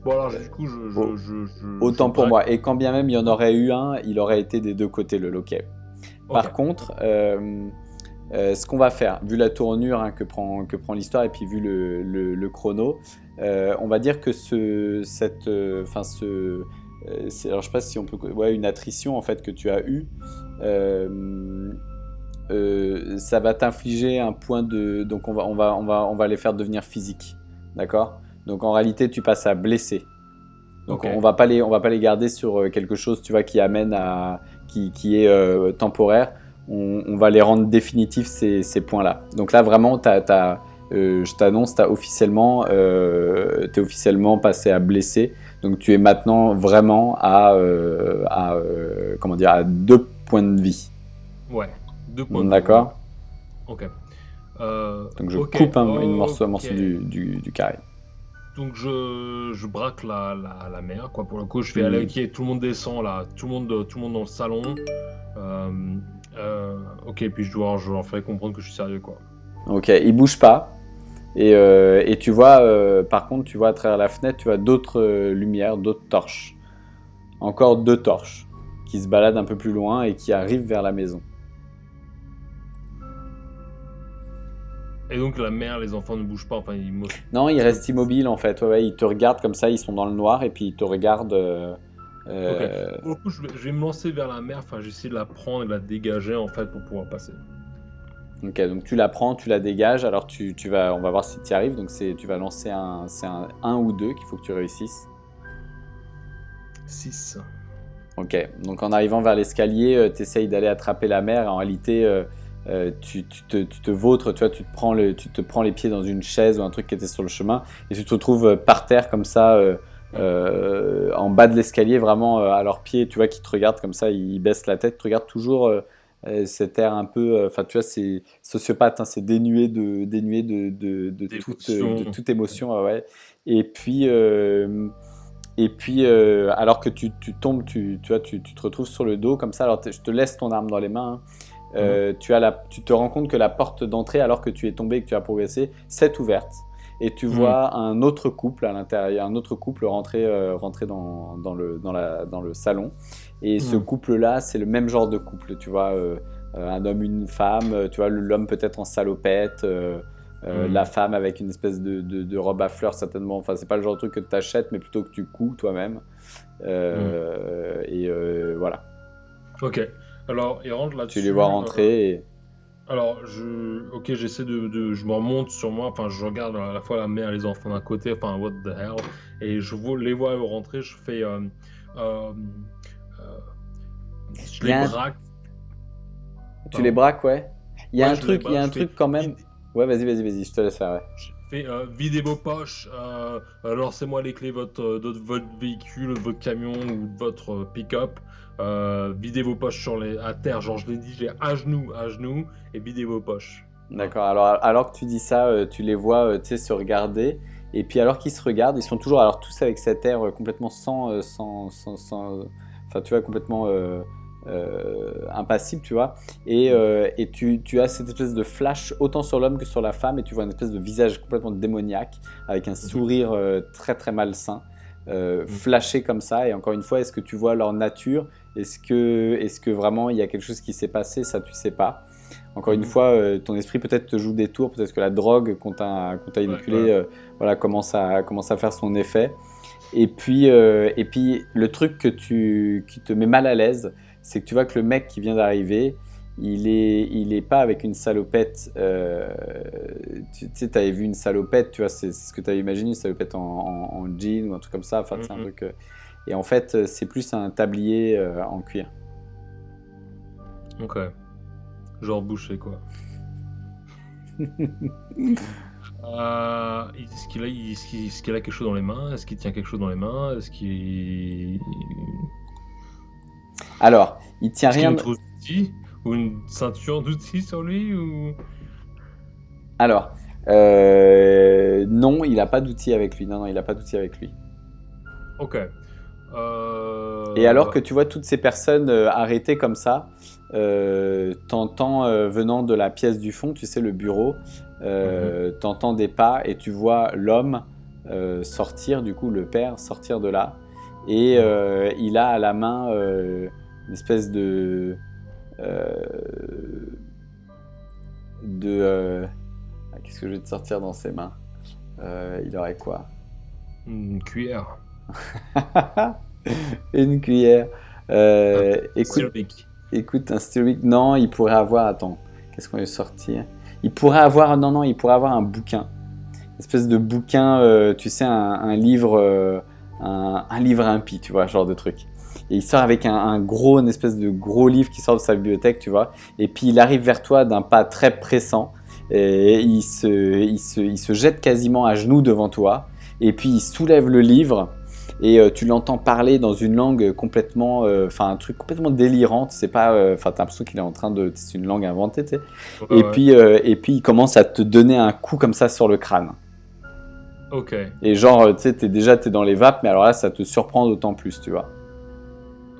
Bon alors du coup, Au- je Autant pour braque. moi. Et quand bien même il y en aurait eu un, il aurait été des deux côtés le loquet. Ok. Par contre, ce qu'on va faire, vu la tournure, hein, que prend l'histoire et puis vu le chrono, on va dire que alors je sais pas si on peut, ouais, une attrition en fait que tu as eue, euh, ça va t'infliger un point de, donc on va les faire devenir physiques, d'accord? Donc en réalité tu passes à blessé. Donc Ok. on va pas les garder sur quelque chose, tu vois, qui amène à, qui est temporaire. On va les rendre définitifs ces points-là. Donc là vraiment, je t'annonce, t'es officiellement passé à blessé. Donc tu es maintenant vraiment comment dire, à 2 points de vie. Ouais. Deux points de vie. D'accord? Ok. Donc je Ok. coupe un Ok. morceau du carré. Donc je braque la mer, quoi. Pour le coup, je fais aller, Hmm. ok, tout le monde descend là, tout le monde dans le salon. Euh, ok, puis je leur fais comprendre que je suis sérieux, quoi. Ok, il bouge pas. Et tu vois, par contre, tu vois à travers la fenêtre, tu vois d'autres lumières, d'autres torches. Encore 2 torches qui se baladent un peu plus loin et qui arrivent vers la maison. Et donc la mer, les enfants ne bougent pas, enfin Non, ils se restent mobilisent. immobiles en fait. Ouais, ouais, ils te regardent comme ça, ils sont dans le noir et puis ils te regardent. Ok. Euh, Pour le coup, je vais me lancer vers la mer, enfin j'essaie de la prendre et de la dégager en fait pour pouvoir passer. Ok, donc tu la prends, tu la dégages. Alors on va voir si tu y arrives. Donc tu vas lancer c'est un 1 ou 2 qu'il faut que tu réussisses. 6. Ok, donc en arrivant vers l'escalier, tu essayes d'aller attraper la mère. En réalité, tu te vautres, tu vois, tu te prends les pieds dans une chaise ou un truc qui était sur le chemin et tu te retrouves par terre comme ça, en bas de l'escalier, vraiment à leurs pieds, tu vois, qui te regardent comme ça, ils baissent la tête, te regardent toujours cet air un peu, enfin tu vois, c'est sociopathe, hein, c'est de D'émotion. toute émotion, ouais. Et puis, alors que tu tombes, tu vois, tu te retrouves sur le dos comme ça. Alors je te laisse ton arme dans les mains, hein. Mhm. Tu te rends compte que la porte d'entrée, alors que tu es tombé et que tu as progressé, s'est ouverte. Et tu Mhm. vois un autre couple à l'intérieur, un autre couple rentrer dans le salon. Et ce Mhm. couple-là, c'est le même genre de couple, tu vois, un homme, une femme, tu vois, l'homme peut-être en salopette, la Mhm. femme avec une espèce de robe à fleurs certainement. Enfin, c'est pas le genre de truc que tu achètes, mais plutôt que tu couds toi-même. Mhm. Voilà, Ok. Alors, il rentre tu les vois là-dessus. rentrer. Alors, ok, j'essaie je me remonte sur moi, enfin, je regarde à la fois la mère et les enfants d'un côté, enfin, what the hell, et les vois rentrer, euh, euh, je Il y les a un- braque, Tu les pardon, braques, ouais. ouais, je les Il y braque, a un je fais, truc quand même. vide- Ouais, vas-y, je te laisse faire. Ouais. je fais videz vos poches, lancez-moi les clés de votre véhicule, de votre camion ou de votre pick-up, videz vos poches à terre, genre je l'ai dit, j'ai à genoux, et videz vos poches. Voilà. D'accord. Alors que tu dis ça, tu les vois, tu sais, se regarder. Et puis alors qu'ils se regardent, ils sont toujours, alors tous avec cet air complètement enfin, tu vois, complètement impassible, tu vois. Et tu as cette espèce de flash autant sur l'homme que sur la femme, et tu vois une espèce de visage complètement démoniaque, avec un Mhm. sourire très très malsain, Mhm. flashé comme ça. Et encore une fois, est-ce que tu vois leur nature? Est-ce que vraiment il y a quelque chose qui s'est passé? Ça, tu sais pas. Encore une Mhm. fois, ton esprit peut-être te joue des tours, peut-être que la drogue qu'on t'a Ouais, ouais. inoculée voilà, commence à faire son effet. Et puis le truc qui te met mal à l'aise, c'est que tu vois que le mec qui vient d'arriver, il est pas avec une salopette. Tu sais, tu avais vu une salopette, tu vois, c'est ce que tu avais imaginé, une salopette en jean ou un truc comme ça. Enfin, c'est un Mhm. truc. Et en fait, c'est plus un tablier en cuir. Ok. Genre bouché, quoi. Est-ce qu'il a quelque chose dans les mains? Est-ce qu'il tient quelque chose dans les mains? Alors, il tient Est-ce qu'il a rien. une trousse d'outils? Ou une ceinture d'outils sur lui? Ou... Alors, non, il a pas d'outil avec lui. Non, il a pas d'outil avec lui. Ok. Et alors Euh... que tu vois toutes ces personnes arrêtées comme ça, t'entends venant de la pièce du fond, tu sais, le bureau, mhm, t'entends des pas et tu vois l'homme sortir, du coup, le père sortir de là. Et mhm. il a à la main une espèce euh, de qu'est-ce que je vais te sortir dans ses mains? Il aurait quoi? Une cuillère. Une cuillère. Un Écoute, cervic. écoute, un Styropic, non, il pourrait avoir. Attends, qu'est-ce qu'on lui sortir? Il pourrait avoir. Non, non, il pourrait avoir un bouquin. Une espèce de bouquin, tu sais, un livre. Un livre impie, tu vois, genre de truc. Et il sort avec une espèce de gros livre qui sort de sa bibliothèque, tu vois. Et puis il arrive vers toi d'un pas très pressant. Et il se jette quasiment à genoux devant toi. Et puis il soulève le livre. Et tu l'entends parler dans une langue complètement, enfin un truc complètement délirant. C'est pas, enfin t'as l'impression qu'il est en train de, c'est une langue inventée, tu sais. Ouais, ouais. Et puis il commence à te donner un coup comme ça sur le crâne. Ok. Et genre, tu sais, t'es dans les vapes, mais alors là, ça te surprend d'autant plus, tu vois.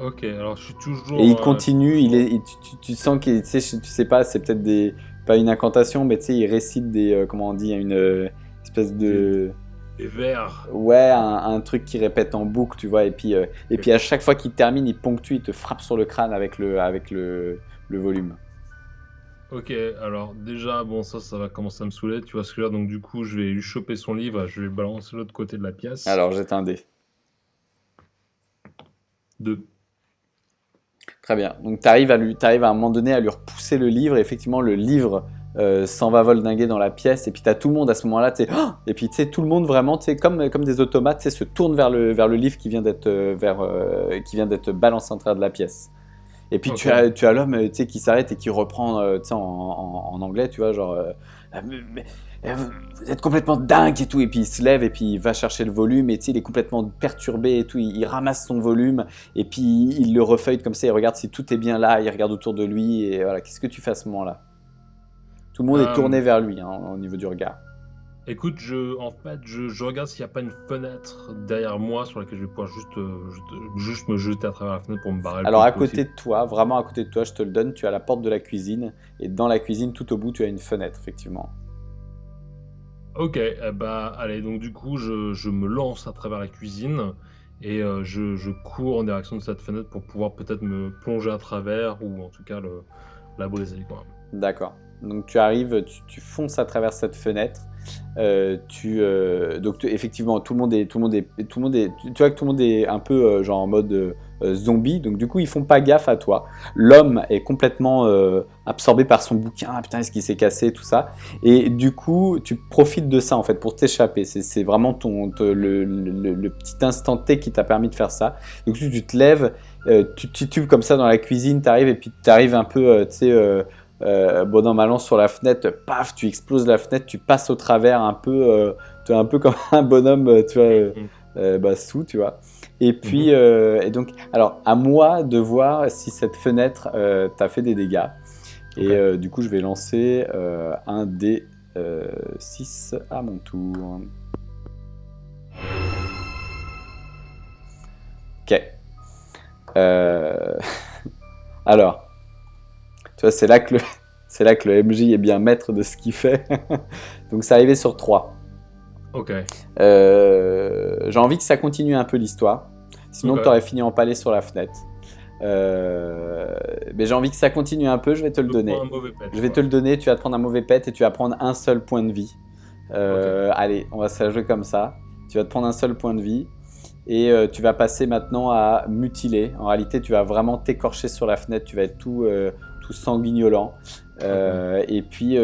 Ok. Alors Et il je suis continue, toujours. tu sens qu'il, tu sais pas, c'est peut-être pas une incantation, mais tu sais, il récite comment on dit, une espèce Des, de, des vers. ouais, un truc qui répète en boucle, tu vois. Et Ok. puis à chaque fois qu'il termine, il ponctue, il te frappe sur le crâne avec le volume. Ok, alors déjà, bon, ça va commencer à me saouler, tu vois ce que je veux dire. Donc, du coup, je vais lui choper son livre, je vais le balancer de l'autre côté de la pièce. Alors, jette un dé. Deux. Très bien. Donc, t'arrives à un moment donné à lui repousser le livre. Et effectivement, le livre s'en va voldinguer dans la pièce. Et puis, t'as tout le monde à ce moment-là. Oh et puis, tu sais, tout le monde vraiment, tu sais, comme des automates, tu sais, se tourne vers le livre qui vient d'être balancé en travers de la pièce. Et puis, Ok. tu as l'homme, tu sais, qui s'arrête et qui reprend, tu sais, en anglais, tu vois, genre. Vous êtes complètement dingue et tout. Et puis il se lève et puis il va chercher le volume. Et tu sais, il est complètement perturbé et tout. Il ramasse son volume et puis il le refeuille comme ça. Il regarde si tout est bien là. Il regarde autour de lui. Et voilà, qu'est-ce que tu fais à ce moment-là? Tout le monde est tourné vers lui hein, au niveau du regard. Écoute, je regarde s'il n'y a pas une fenêtre derrière moi sur laquelle je vais pouvoir juste me jeter à travers la fenêtre pour me barrer. Alors à côté de toi, vraiment à côté de toi, je te le donne, tu as la porte de la cuisine. Et dans la cuisine, tout au bout, tu as une fenêtre, effectivement. Ok, allez, donc du coup, je me lance à travers la cuisine et je cours en direction de cette fenêtre pour pouvoir peut-être me plonger à travers ou en tout cas la briser, quoi. D'accord. Donc tu arrives, tu fonces à travers cette fenêtre. Effectivement, tu vois que tout le monde est un peu genre en mode zombie. Donc du coup, ils font pas gaffe à toi. L'homme est complètement absorbé par son bouquin. Ah, putain, est-ce qu'il s'est cassé, tout ça. Et du coup, tu profites de ça en fait pour t'échapper. C'est vraiment le petit instant T qui t'a permis de faire ça. Donc tu te lèves, tu te titubes comme ça dans la cuisine, t'arrives et puis t'arrives un peu, bon an mal an sur la fenêtre, paf, tu exploses la fenêtre, tu passes au travers un peu, tu es un peu comme un bonhomme, tu vois, sous, tu vois. Et puis, et donc, alors à moi de voir si cette fenêtre t'a fait des dégâts. Et du coup, je vais lancer un dé 6 à mon tour. Ok. Alors. Tu vois, c'est là que le MJ est bien maître de ce qu'il fait. Donc, c'est arrivé sur 3. Ok. J'ai envie que ça continue un peu l'histoire. Sinon, tu aurais fini empalé sur la fenêtre. Mais j'ai envie que ça continue un peu, je vais te le donner. Je vais te le donner, tu vas te prendre un mauvais pet et tu vas prendre un seul point de vie. Allez, on va se la jouer comme ça. Tu vas te prendre un seul point de vie. Et tu vas passer maintenant à mutiler. En réalité, tu vas vraiment t'écorcher sur la fenêtre. Tu vas être tout sanguignolant. Et puis,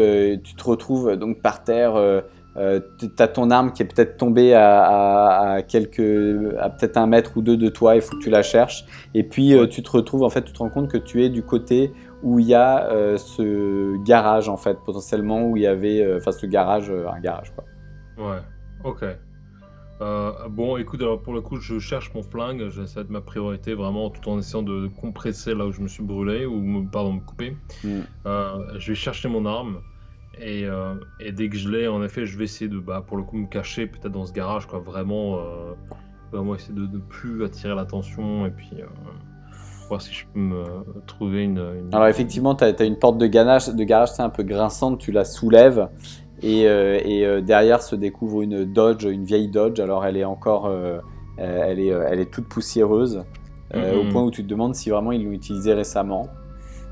tu te retrouves donc par terre. Tu as ton arme qui est peut-être tombée à peut-être 1 mètre ou 2 de toi. Il faut que tu la cherches. Et puis, tu te retrouves, en fait, tu te rends compte que tu es du côté où il y a ce garage, en fait, potentiellement, où il y avait, un garage, quoi. Ouais, ok. Bon, écoute, alors pour le coup, je cherche mon flingue, j'essaie de ma priorité vraiment tout en essayant de compresser là où je me suis brûlé, me couper. Je vais chercher mon arme et dès que je l'ai, en effet, je vais essayer de, pour le coup, me cacher peut-être dans ce garage, quoi, vraiment essayer de ne plus attirer l'attention et puis voir si je peux me trouver une... Alors effectivement, tu as une porte de garage, c'est un peu grinçante, tu la soulèves. Et derrière se découvre une vieille Dodge. Alors elle est encore, elle est toute poussiéreuse, au point où tu te demandes si vraiment ils l'ont utilisée récemment.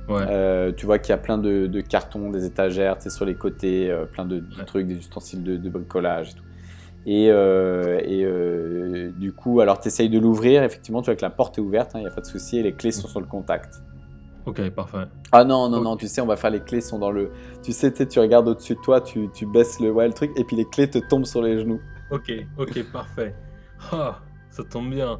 Ouais. Tu vois qu'il y a plein de cartons, des étagères, tu sais, sur les côtés, plein de trucs, des ustensiles de bricolage et tout. Et du coup, alors tu essayes de l'ouvrir. Effectivement, tu vois que la porte est ouverte, il n'y a pas de souci, et les clés sont sur le contact. Ok, parfait. Ah non, tu sais, on va faire les clés sont dans le... Tu sais, tu regardes au-dessus de toi, tu baisses le truc, et puis les clés te tombent sur les genoux. Ok, parfait. Ah, ça tombe bien.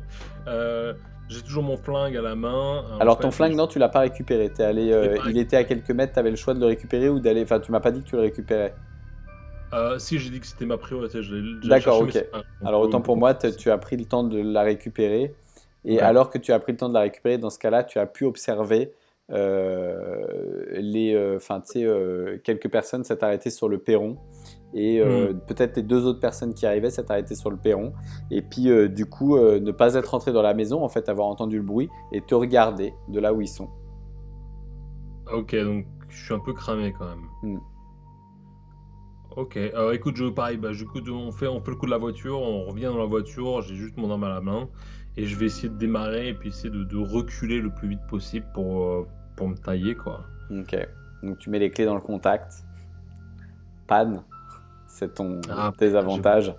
J'ai toujours mon flingue à la main. Alors ton flingue, non, tu l'as pas récupéré. T'es allé, il était à quelques mètres, t'avais le choix de le récupérer ou d'aller... Enfin, tu m'as pas dit que tu le récupérais. Si, j'ai dit que c'était ma priorité. D'accord, ok. Alors autant pour moi, tu as pris le temps de la récupérer. Et alors que tu as pris le temps de la récupérer, dans ce cas-là, tu as pu observer... quelques personnes s'étaient arrêtées sur le perron et peut-être les 2 autres personnes qui arrivaient s'étaient arrêtées sur le perron et puis du coup ne pas être rentré dans la maison, en fait avoir entendu le bruit et te regarder de là où ils sont. Ok, donc je suis un peu cramé quand même. Ok, écoute, pareil, on fait le coup de la voiture, on revient dans la voiture, j'ai juste mon arme à la main et je vais essayer de démarrer et puis essayer de reculer le plus vite possible pour me tailler, quoi. Ok, donc tu mets les clés dans le contact. Panne, c'est ton désavantage.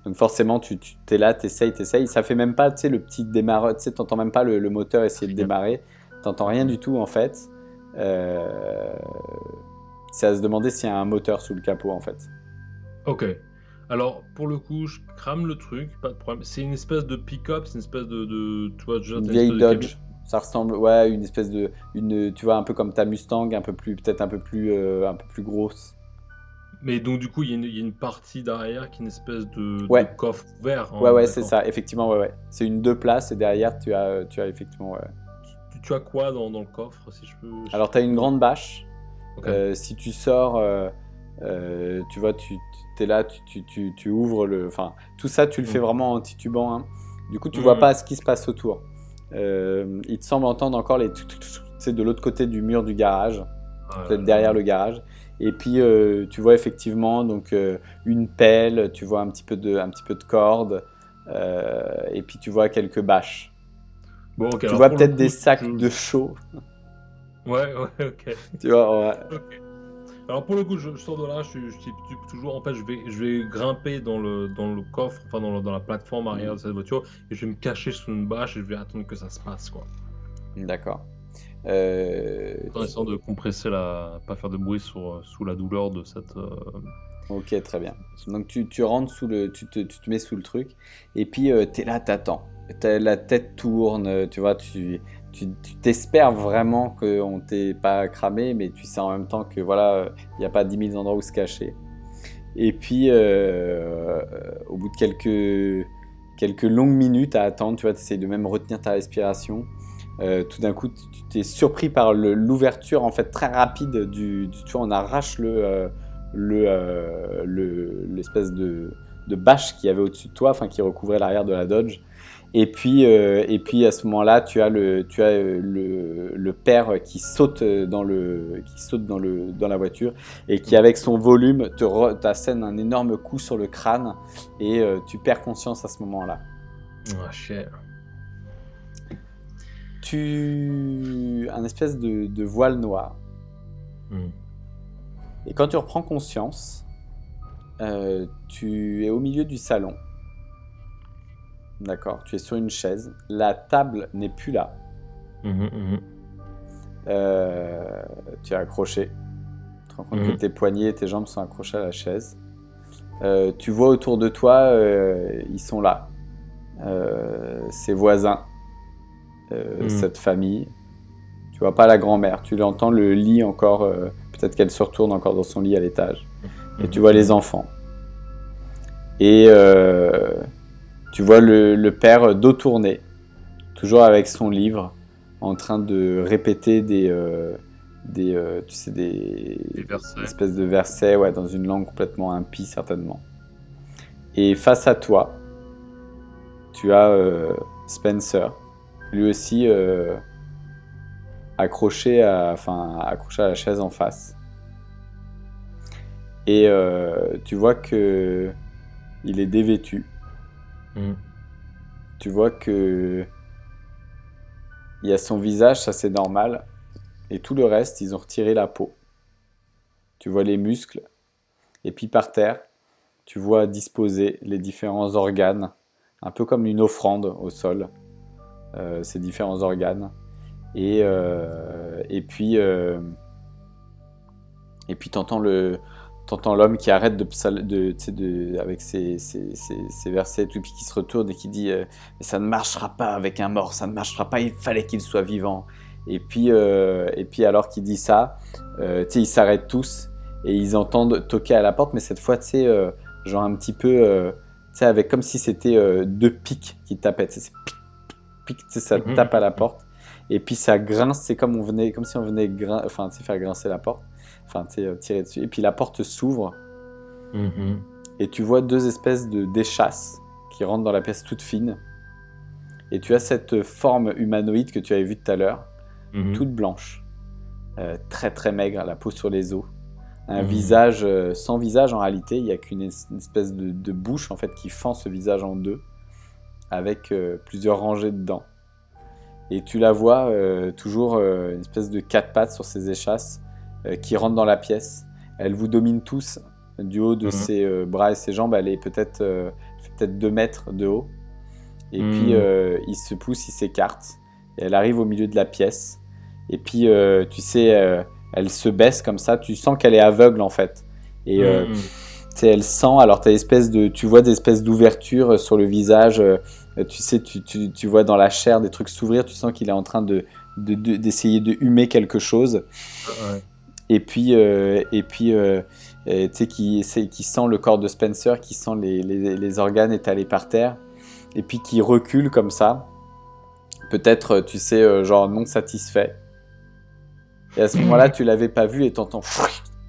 Donc forcément, tu es là, t'essayes. Ça fait même pas, tu sais, le petit démarreur, tu sais, t'entends même pas le moteur essayer de démarrer. T'entends rien du tout, en fait. C'est à se demander s'il y a un moteur sous le capot, en fait. Ok. Alors, pour le coup, je crame le truc, pas de problème. C'est une espèce de pick-up, c'est une espèce de tu vois, une vieille Dodge. Ça ressemble, une espèce de, tu vois, un peu comme ta Mustang, peut-être un peu plus grosse. Mais donc, du coup, il y a une partie derrière qui est une espèce de Ouais, coffre ouvert, ouais, hein, ouais, c'est d'accord. ça, effectivement, ouais, ouais. C'est une deux places et derrière, tu as effectivement, ouais. Tu as quoi dans le coffre, si je peux... Alors, tu as une grande bâche. Ok. Si tu sors, tu vois, es là, tu ouvres le. Enfin, tout ça, tu le fais Mm. vraiment en titubant, hein. Du coup, tu vois Mm. pas ce qui se passe autour. Il te semble entendre encore les. C'est de l'autre côté du mur du garage, Ah là peut-être derrière là. le garage. Et puis, tu vois effectivement donc, une pelle, tu vois un petit peu de corde, et puis tu vois quelques bâches. Bon, ok, Tu alors vois pour le peut-être des coup, sacs de chaux, Ouais, ouais, ok. tu vois, ouais. Ok. Alors pour le coup, je sors de là, je suis toujours, en fait, je vais grimper dans le coffre, enfin dans la plateforme arrière de cette voiture, et je vais me cacher sous une bâche et je vais attendre que ça se passe, quoi. D'accord. En essayant de compresser pas faire de bruit sous la douleur de cette. Ok, très bien. Donc tu rentres tu te mets sous le truc, et puis t'es là, t'attends. La tête tourne, tu vois, tu t'espères vraiment qu'on t'ait pas cramé, mais tu sais en même temps que voilà, il n'y a pas 10 000 endroits où se cacher. Et puis au bout de quelques longues minutes à attendre, tu vois, tu essayes de même retenir ta respiration. Tout d'un coup, tu t'es surpris par l'ouverture en fait très rapide tu vois, on arrache l'espèce de bâche qu'il y avait au-dessus de toi, enfin qui recouvrait l'arrière de la Dodge. Et puis à ce moment-là, tu as le père qui saute dans la voiture et qui avec son volume t'assène un énorme coup sur le crâne et tu perds conscience à ce moment-là. Ah, shit. Un espèce de voile noir. Mm. Et quand tu reprends conscience, tu es au milieu du salon. D'accord, tu es sur une chaise. La table n'est plus là. Mhm, mhm. Tu es accroché. Tu te rends compte que Mhm. tes poignets et tes jambes sont accrochés à la chaise. Tu vois autour de toi, ils sont là. Ses voisins, Mhm. cette famille. Tu vois pas la grand-mère. Tu l'entends le lit encore. Peut-être qu'elle se retourne encore dans son lit à l'étage. Et tu Mhm, vois les mhm. enfants. Et tu vois le père dos tourné, toujours avec son livre, en train de répéter tu sais, Des des versets. espèces de versets, ouais, dans une langue complètement impie certainement. Et face à toi, tu as Spencer, lui aussi accroché à la chaise en face. Et tu vois que il est dévêtu. Mhm. Tu vois que il y a son visage, ça c'est normal, et tout le reste, ils ont retiré la peau. Tu vois les muscles, et puis par terre, tu vois disposer les différents organes, un peu comme une offrande au sol, ces différents organes. Et, et puis t'entends l'homme qui arrête avec ses versets et tout, puis qui se retourne et qui dit mais ça ne marchera pas avec un mort, ça ne marchera pas, il fallait qu'il soit vivant. Et puis alors qu'il dit ça, ils s'arrêtent tous et ils entendent toquer à la porte, mais cette fois, genre un petit peu, avec comme si c'était deux pics qui tapaient, c'est pic, ça Mhm, tape à la mhm. porte. Et puis ça grince, c'est comme si on venait faire grincer la porte, tirer dessus. Et puis la porte s'ouvre Mhm. et tu vois deux espèces d'échasses qui rentrent dans la pièce toute fine. Et tu as cette forme humanoïde que tu avais vue tout à l'heure, Mhm. toute blanche, très très maigre, la peau sur les os. Un Mhm. visage sans visage en réalité, il n'y a qu'une espèce de bouche en fait qui fend ce visage en deux, avec plusieurs rangées de dents. Et tu la vois toujours une espèce de quatre pattes sur ses échasses qui rentre dans la pièce. Elle vous domine tous du haut de Mhm. ses bras et ses jambes. Elle est peut-être 2 mètres de haut. Et puis Mhm. il se pousse, il s'écarte. Et elle arrive au milieu de la pièce. Et puis tu sais, elle se baisse comme ça. Tu sens qu'elle est aveugle en fait. Et Mhm. tu sais, elle sent. Alors tu vois des espèces d'ouvertures sur le visage. Tu sais, tu vois dans la chair des trucs s'ouvrir. Tu sens qu'il est en train d'essayer de humer quelque chose. Ouais. tu sais, qui sent le corps de Spencer, qui sent les organes étalés par terre, et puis qui recule comme ça, peut-être, tu sais, genre non satisfait. Et à ce moment-là, tu l'avais pas vu et t'entends...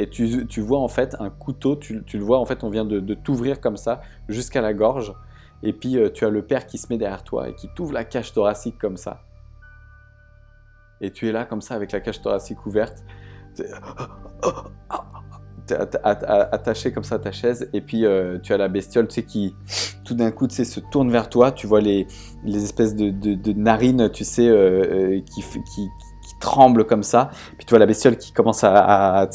Et tu vois en fait un couteau, tu le vois en fait, on vient de t'ouvrir comme ça, jusqu'à la gorge, et puis tu as le père qui se met derrière toi et qui t'ouvre la cage thoracique comme ça. Et tu es là comme ça avec la cage thoracique ouverte. T'es attaché comme ça à ta chaise, et puis tu as la bestiole, tu sais, qui tout d'un coup, tu sais, se tourne vers toi. Tu vois les espèces de narines, tu sais, qui tremblent comme ça. Puis tu vois la bestiole qui commence à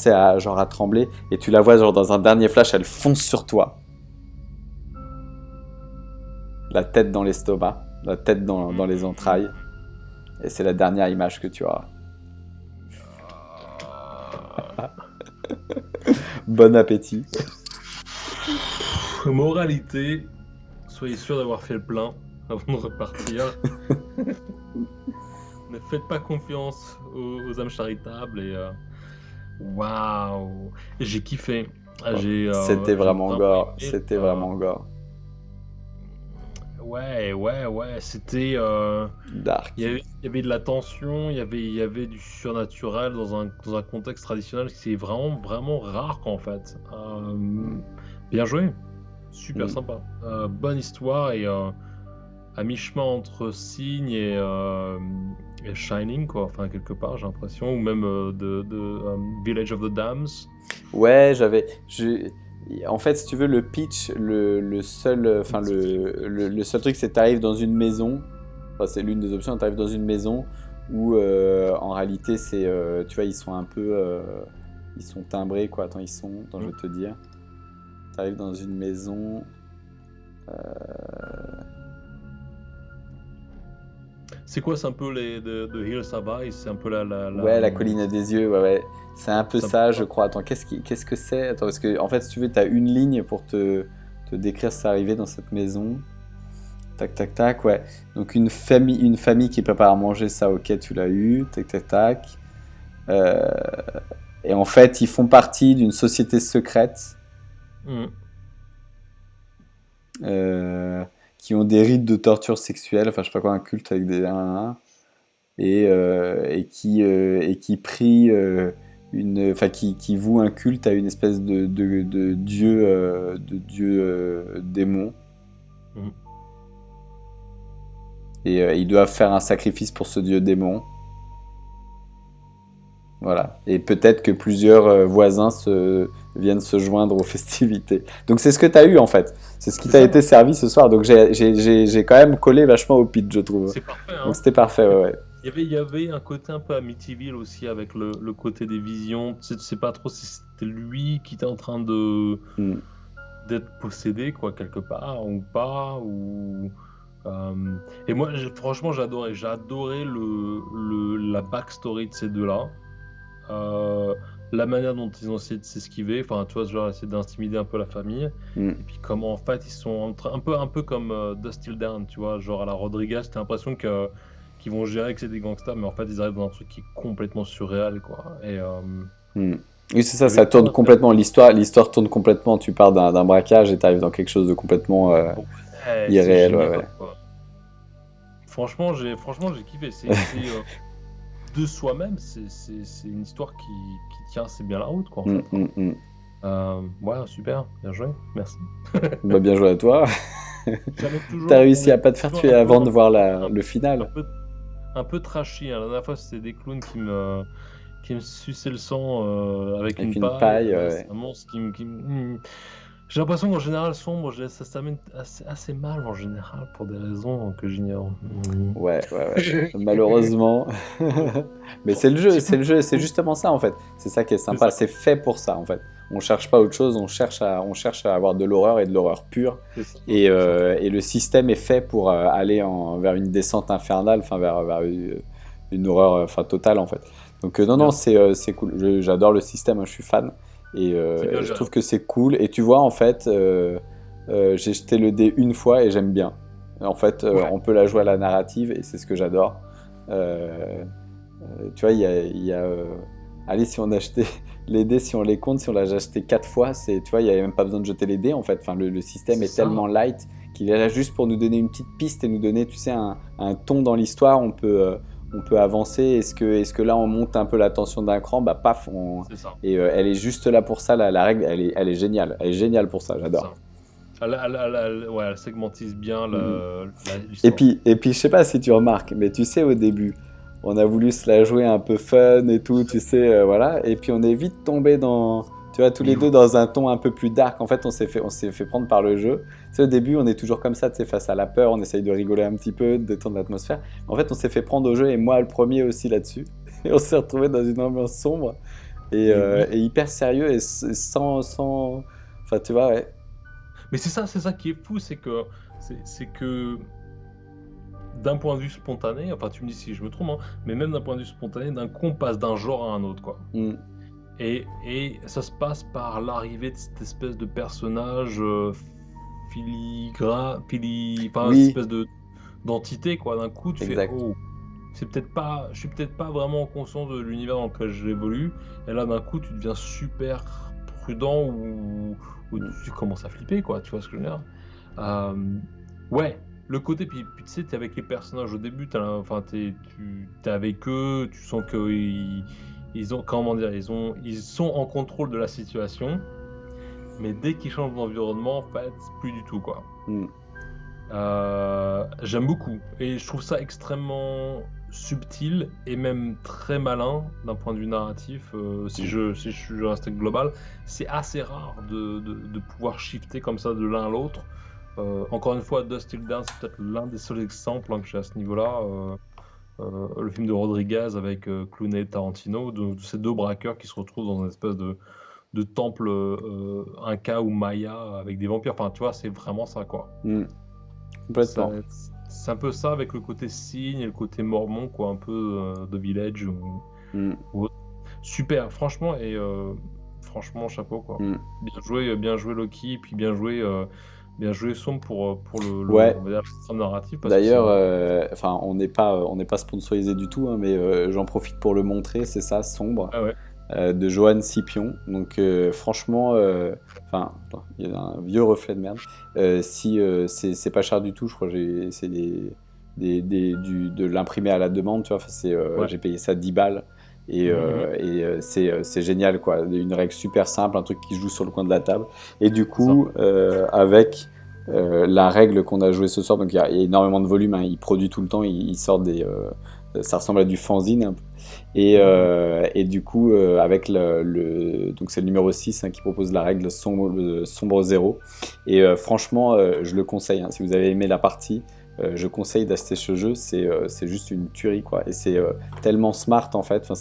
trembler, et tu la vois genre dans un dernier flash, elle fonce sur toi. La tête dans l'estomac, la tête dans les entrailles. Et c'est la dernière image que tu auras. Bon appétit. Moralité, soyez sûr d'avoir fait le plein avant de repartir. Ne faites pas confiance aux âmes charitables et waouh, j'ai kiffé. C'était vraiment gore. C'était vraiment gore. Ouais, c'était dark. Il y avait de la tension, il y avait du surnaturel dans un contexte traditionnel qui est vraiment rare en fait. Bien joué, super sympa. Bonne histoire et à mi-chemin entre Signe et Shining quoi, enfin quelque part j'ai l'impression, ou même de Village of the Dams. Ouais, en fait, si tu veux, le pitch, le seul truc, c'est que tu arrives dans une maison. Enfin, c'est l'une des options. Tu arrives dans une maison où, en réalité, c'est, tu vois, ils sont un peu, ils sont timbrés, quoi. Attends, je vais te dire. Tu arrives dans une maison. C'est quoi, c'est un peu The Hills Have Eyes, c'est un peu la colline des yeux, ouais. C'est un peu ça, je crois. Attends, qu'est-ce que c'est? Attends, parce que, en fait, si tu veux, tu as une ligne pour te décrire ce qui est arrivé dans cette maison. Tac, tac, tac, ouais. Donc, une famille qui prépare à manger, ça, ok, tu l'as eu. Tac, tac, tac. Et en fait, ils font partie d'une société secrète. Qui ont des rites de torture sexuelle, enfin je sais pas quoi, un culte avec des et qui prient qui vouent un culte à une espèce de dieu démon. Et ils doivent faire un sacrifice pour ce dieu démon. Voilà. Et peut-être que plusieurs voisins viennent se joindre aux festivités. Donc c'est ce que tu as eu en fait. C'est ce qui t'a été servi ce soir. Donc j'ai quand même collé vachement au pitch, je trouve. C'est parfait. Hein. Donc c'était parfait, ouais. Il y avait un côté un peu Amityville aussi avec le côté des visions. Tu sais pas trop si c'était lui qui était en train d'être possédé quoi quelque part ou pas ou. Et moi franchement j'ai adoré la backstory de ces deux-là. La manière dont ils ont essayé de s'esquiver, enfin tu vois, genre essayer d'intimider un peu la famille, et puis comment en fait ils sont un peu comme Dust Till Dawn, tu vois, genre à la Rodriguez, t'as l'impression qu'ils vont gérer que c'est des gangsters, mais en fait ils arrivent dans un truc qui est complètement surréel quoi. Et oui c'est ça tourne complètement, l'histoire tourne complètement, tu pars d'un braquage et t'arrives dans quelque chose de complètement irréel, ouais. Franchement j'ai kiffé, c'est de soi-même, c'est une histoire qui tient assez bien la route quoi en fait. Ouais, super, bien joué, merci. Bah, bien joué à toi. T'as réussi à pas te faire tuer avant de voir le final. Un peu trashy, hein. La dernière fois c'était des clowns qui me suçaient le sang avec une paille. Ouais. C'est un monstre qui me... J'ai l'impression qu'en général sombre, ça se termine assez mal en général pour des raisons que j'ignore. Ouais. Malheureusement. Mais c'est le jeu, c'est justement ça en fait. C'est ça qui est sympa, c'est fait pour ça en fait. On cherche pas autre chose, on cherche à avoir de l'horreur et de l'horreur pure. Et le système est fait pour aller vers une descente infernale, enfin vers une horreur totale en fait. Donc non, c'est cool. J'adore le système, je suis fan. Et je trouve que c'est cool. Et tu vois, en fait, j'ai jeté le dé une fois et j'aime bien. En fait, on peut la jouer à la narrative et c'est ce que j'adore. Tu vois, il y a allez, si on achetait les dés, si on les compte, si on l'a acheté 4 fois, tu vois, il n'y avait même pas besoin de jeter les dés en fait. Enfin, le système est tellement light qu'il est là juste pour nous donner une petite piste et nous donner, tu sais, un ton dans l'histoire. On peut avancer. Est-ce que là on monte un peu la tension d'un cran? Bah paf, C'est ça. et elle est juste là pour ça. La règle, elle est géniale. Elle est géniale pour ça. J'adore. Ouais, elle segmentise bien Et l'histoire. puis, je sais pas si tu remarques, mais tu sais, au début, on a voulu se la jouer un peu fun et tout, tu sais, voilà. Et puis, on est vite tombé dans, tu vois, tous les deux dans un ton un peu plus dark. En fait, on s'est fait prendre par le jeu. Tu sais, au début, on est toujours comme ça, tu sais, face à la peur, on essaye de rigoler un petit peu, de détendre l'atmosphère. En fait, on s'est fait prendre au jeu, et moi, le premier aussi là-dessus. Et on s'est retrouvé dans une ambiance sombre et hyper sérieux et sans... Enfin, tu vois, ouais. Mais c'est ça qui est fou, c'est que d'un point de vue spontané, enfin tu me dis si je me trompe, hein, mais même d'un point de vue spontané, d'un coup on passe d'un genre à un autre, quoi. Mm. Et ça se passe par l'arrivée de cette espèce de personnage enfin, une Oui, espèce d'entité, quoi. D'un coup tu fais exact. oh, je suis peut-être pas vraiment conscient de l'univers dans lequel j'évolue, et là d'un coup tu deviens super prudent ou tu commences à flipper, quoi. Tu vois ce que je veux dire? Ouais, le côté, puis tu sais, t'es avec les personnages au début, enfin, t'es avec eux, tu sens que ils ont, comment dire, ils sont en contrôle de la situation, mais dès qu'ils changent d'environnement, en fait, plus du tout, quoi. Mm. J'aime beaucoup, et je trouve ça extrêmement subtil et même très malin d'un point de vue narratif. Si je reste global, c'est assez rare de pouvoir shifter comme ça de l'un à l'autre. Encore une fois, Dust Till Dawn, c'est peut-être l'un des seuls exemples que j'ai à ce niveau-là. Le film de Rodriguez avec Clooney et Tarantino, de ces deux braqueurs qui se retrouvent dans une espèce de temple Inca ou Maya avec des vampires. Enfin, tu vois, c'est vraiment ça, quoi. Mm. Complètement. C'est un peu ça avec le côté signe et le côté mormon, quoi, un peu de Village Mm. ou autre. Super, franchement, et franchement, chapeau, quoi. Mm. Bien joué Loki, et puis bien joué Somme pour Ouais. on va dire, le système narratif, parce que c'est D'ailleurs, vraiment... enfin, on n'est pas sponsorisé du tout, hein, mais j'en profite pour le montrer. C'est ça, Sombre, Ah ouais. de Johan Scipion. Donc, franchement, enfin, il y a un vieux reflet de merde. Si c'est pas cher du tout, je crois que c'est de l'imprimer à la demande, tu vois. Enfin, Ouais. j'ai payé ça 10 balles. C'est génial, quoi. Une règle super simple, un truc qui se joue sur le coin de la table. Et du coup, avec la règle qu'on a jouée ce soir, donc il y a énormément de volume, hein, il produit tout le temps, il sort ça ressemble à du fanzine un peu. Et du coup, avec donc c'est le numéro 6, hein, qui propose la règle sombre 0. Et franchement, je le conseille, hein. Si vous avez aimé la partie, je conseille d'acheter ce jeu. C'est juste une tuerie, quoi. Et c'est tellement smart, en fait. Enfin,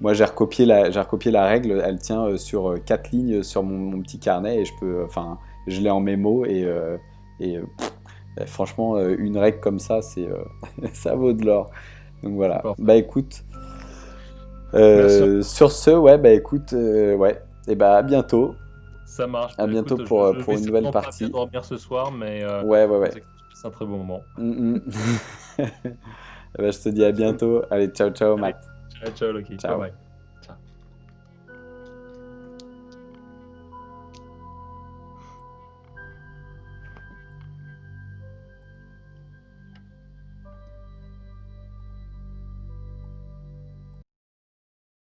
moi, j'ai recopié la règle. Elle tient sur 4 lignes sur mon petit carnet, et je l'ai en mémo. Franchement, une règle comme ça, ça vaut de l'or. Donc voilà. Parfait. Bah écoute, Merci. sur ce, ouais, bah écoute, ouais. Et bah à bientôt. Ça marche. À Bah, bientôt écoute, pour je vais une nouvelle certainement pas bien partie. dormir ce soir, mais Ouais, ouais, je ouais. sais que c'est un très bon moment. Mm, mm. Bah, je te dis à bientôt. Allez, ciao, ciao, Allez, Matt. ciao, Loki. Ciao. Bye bye.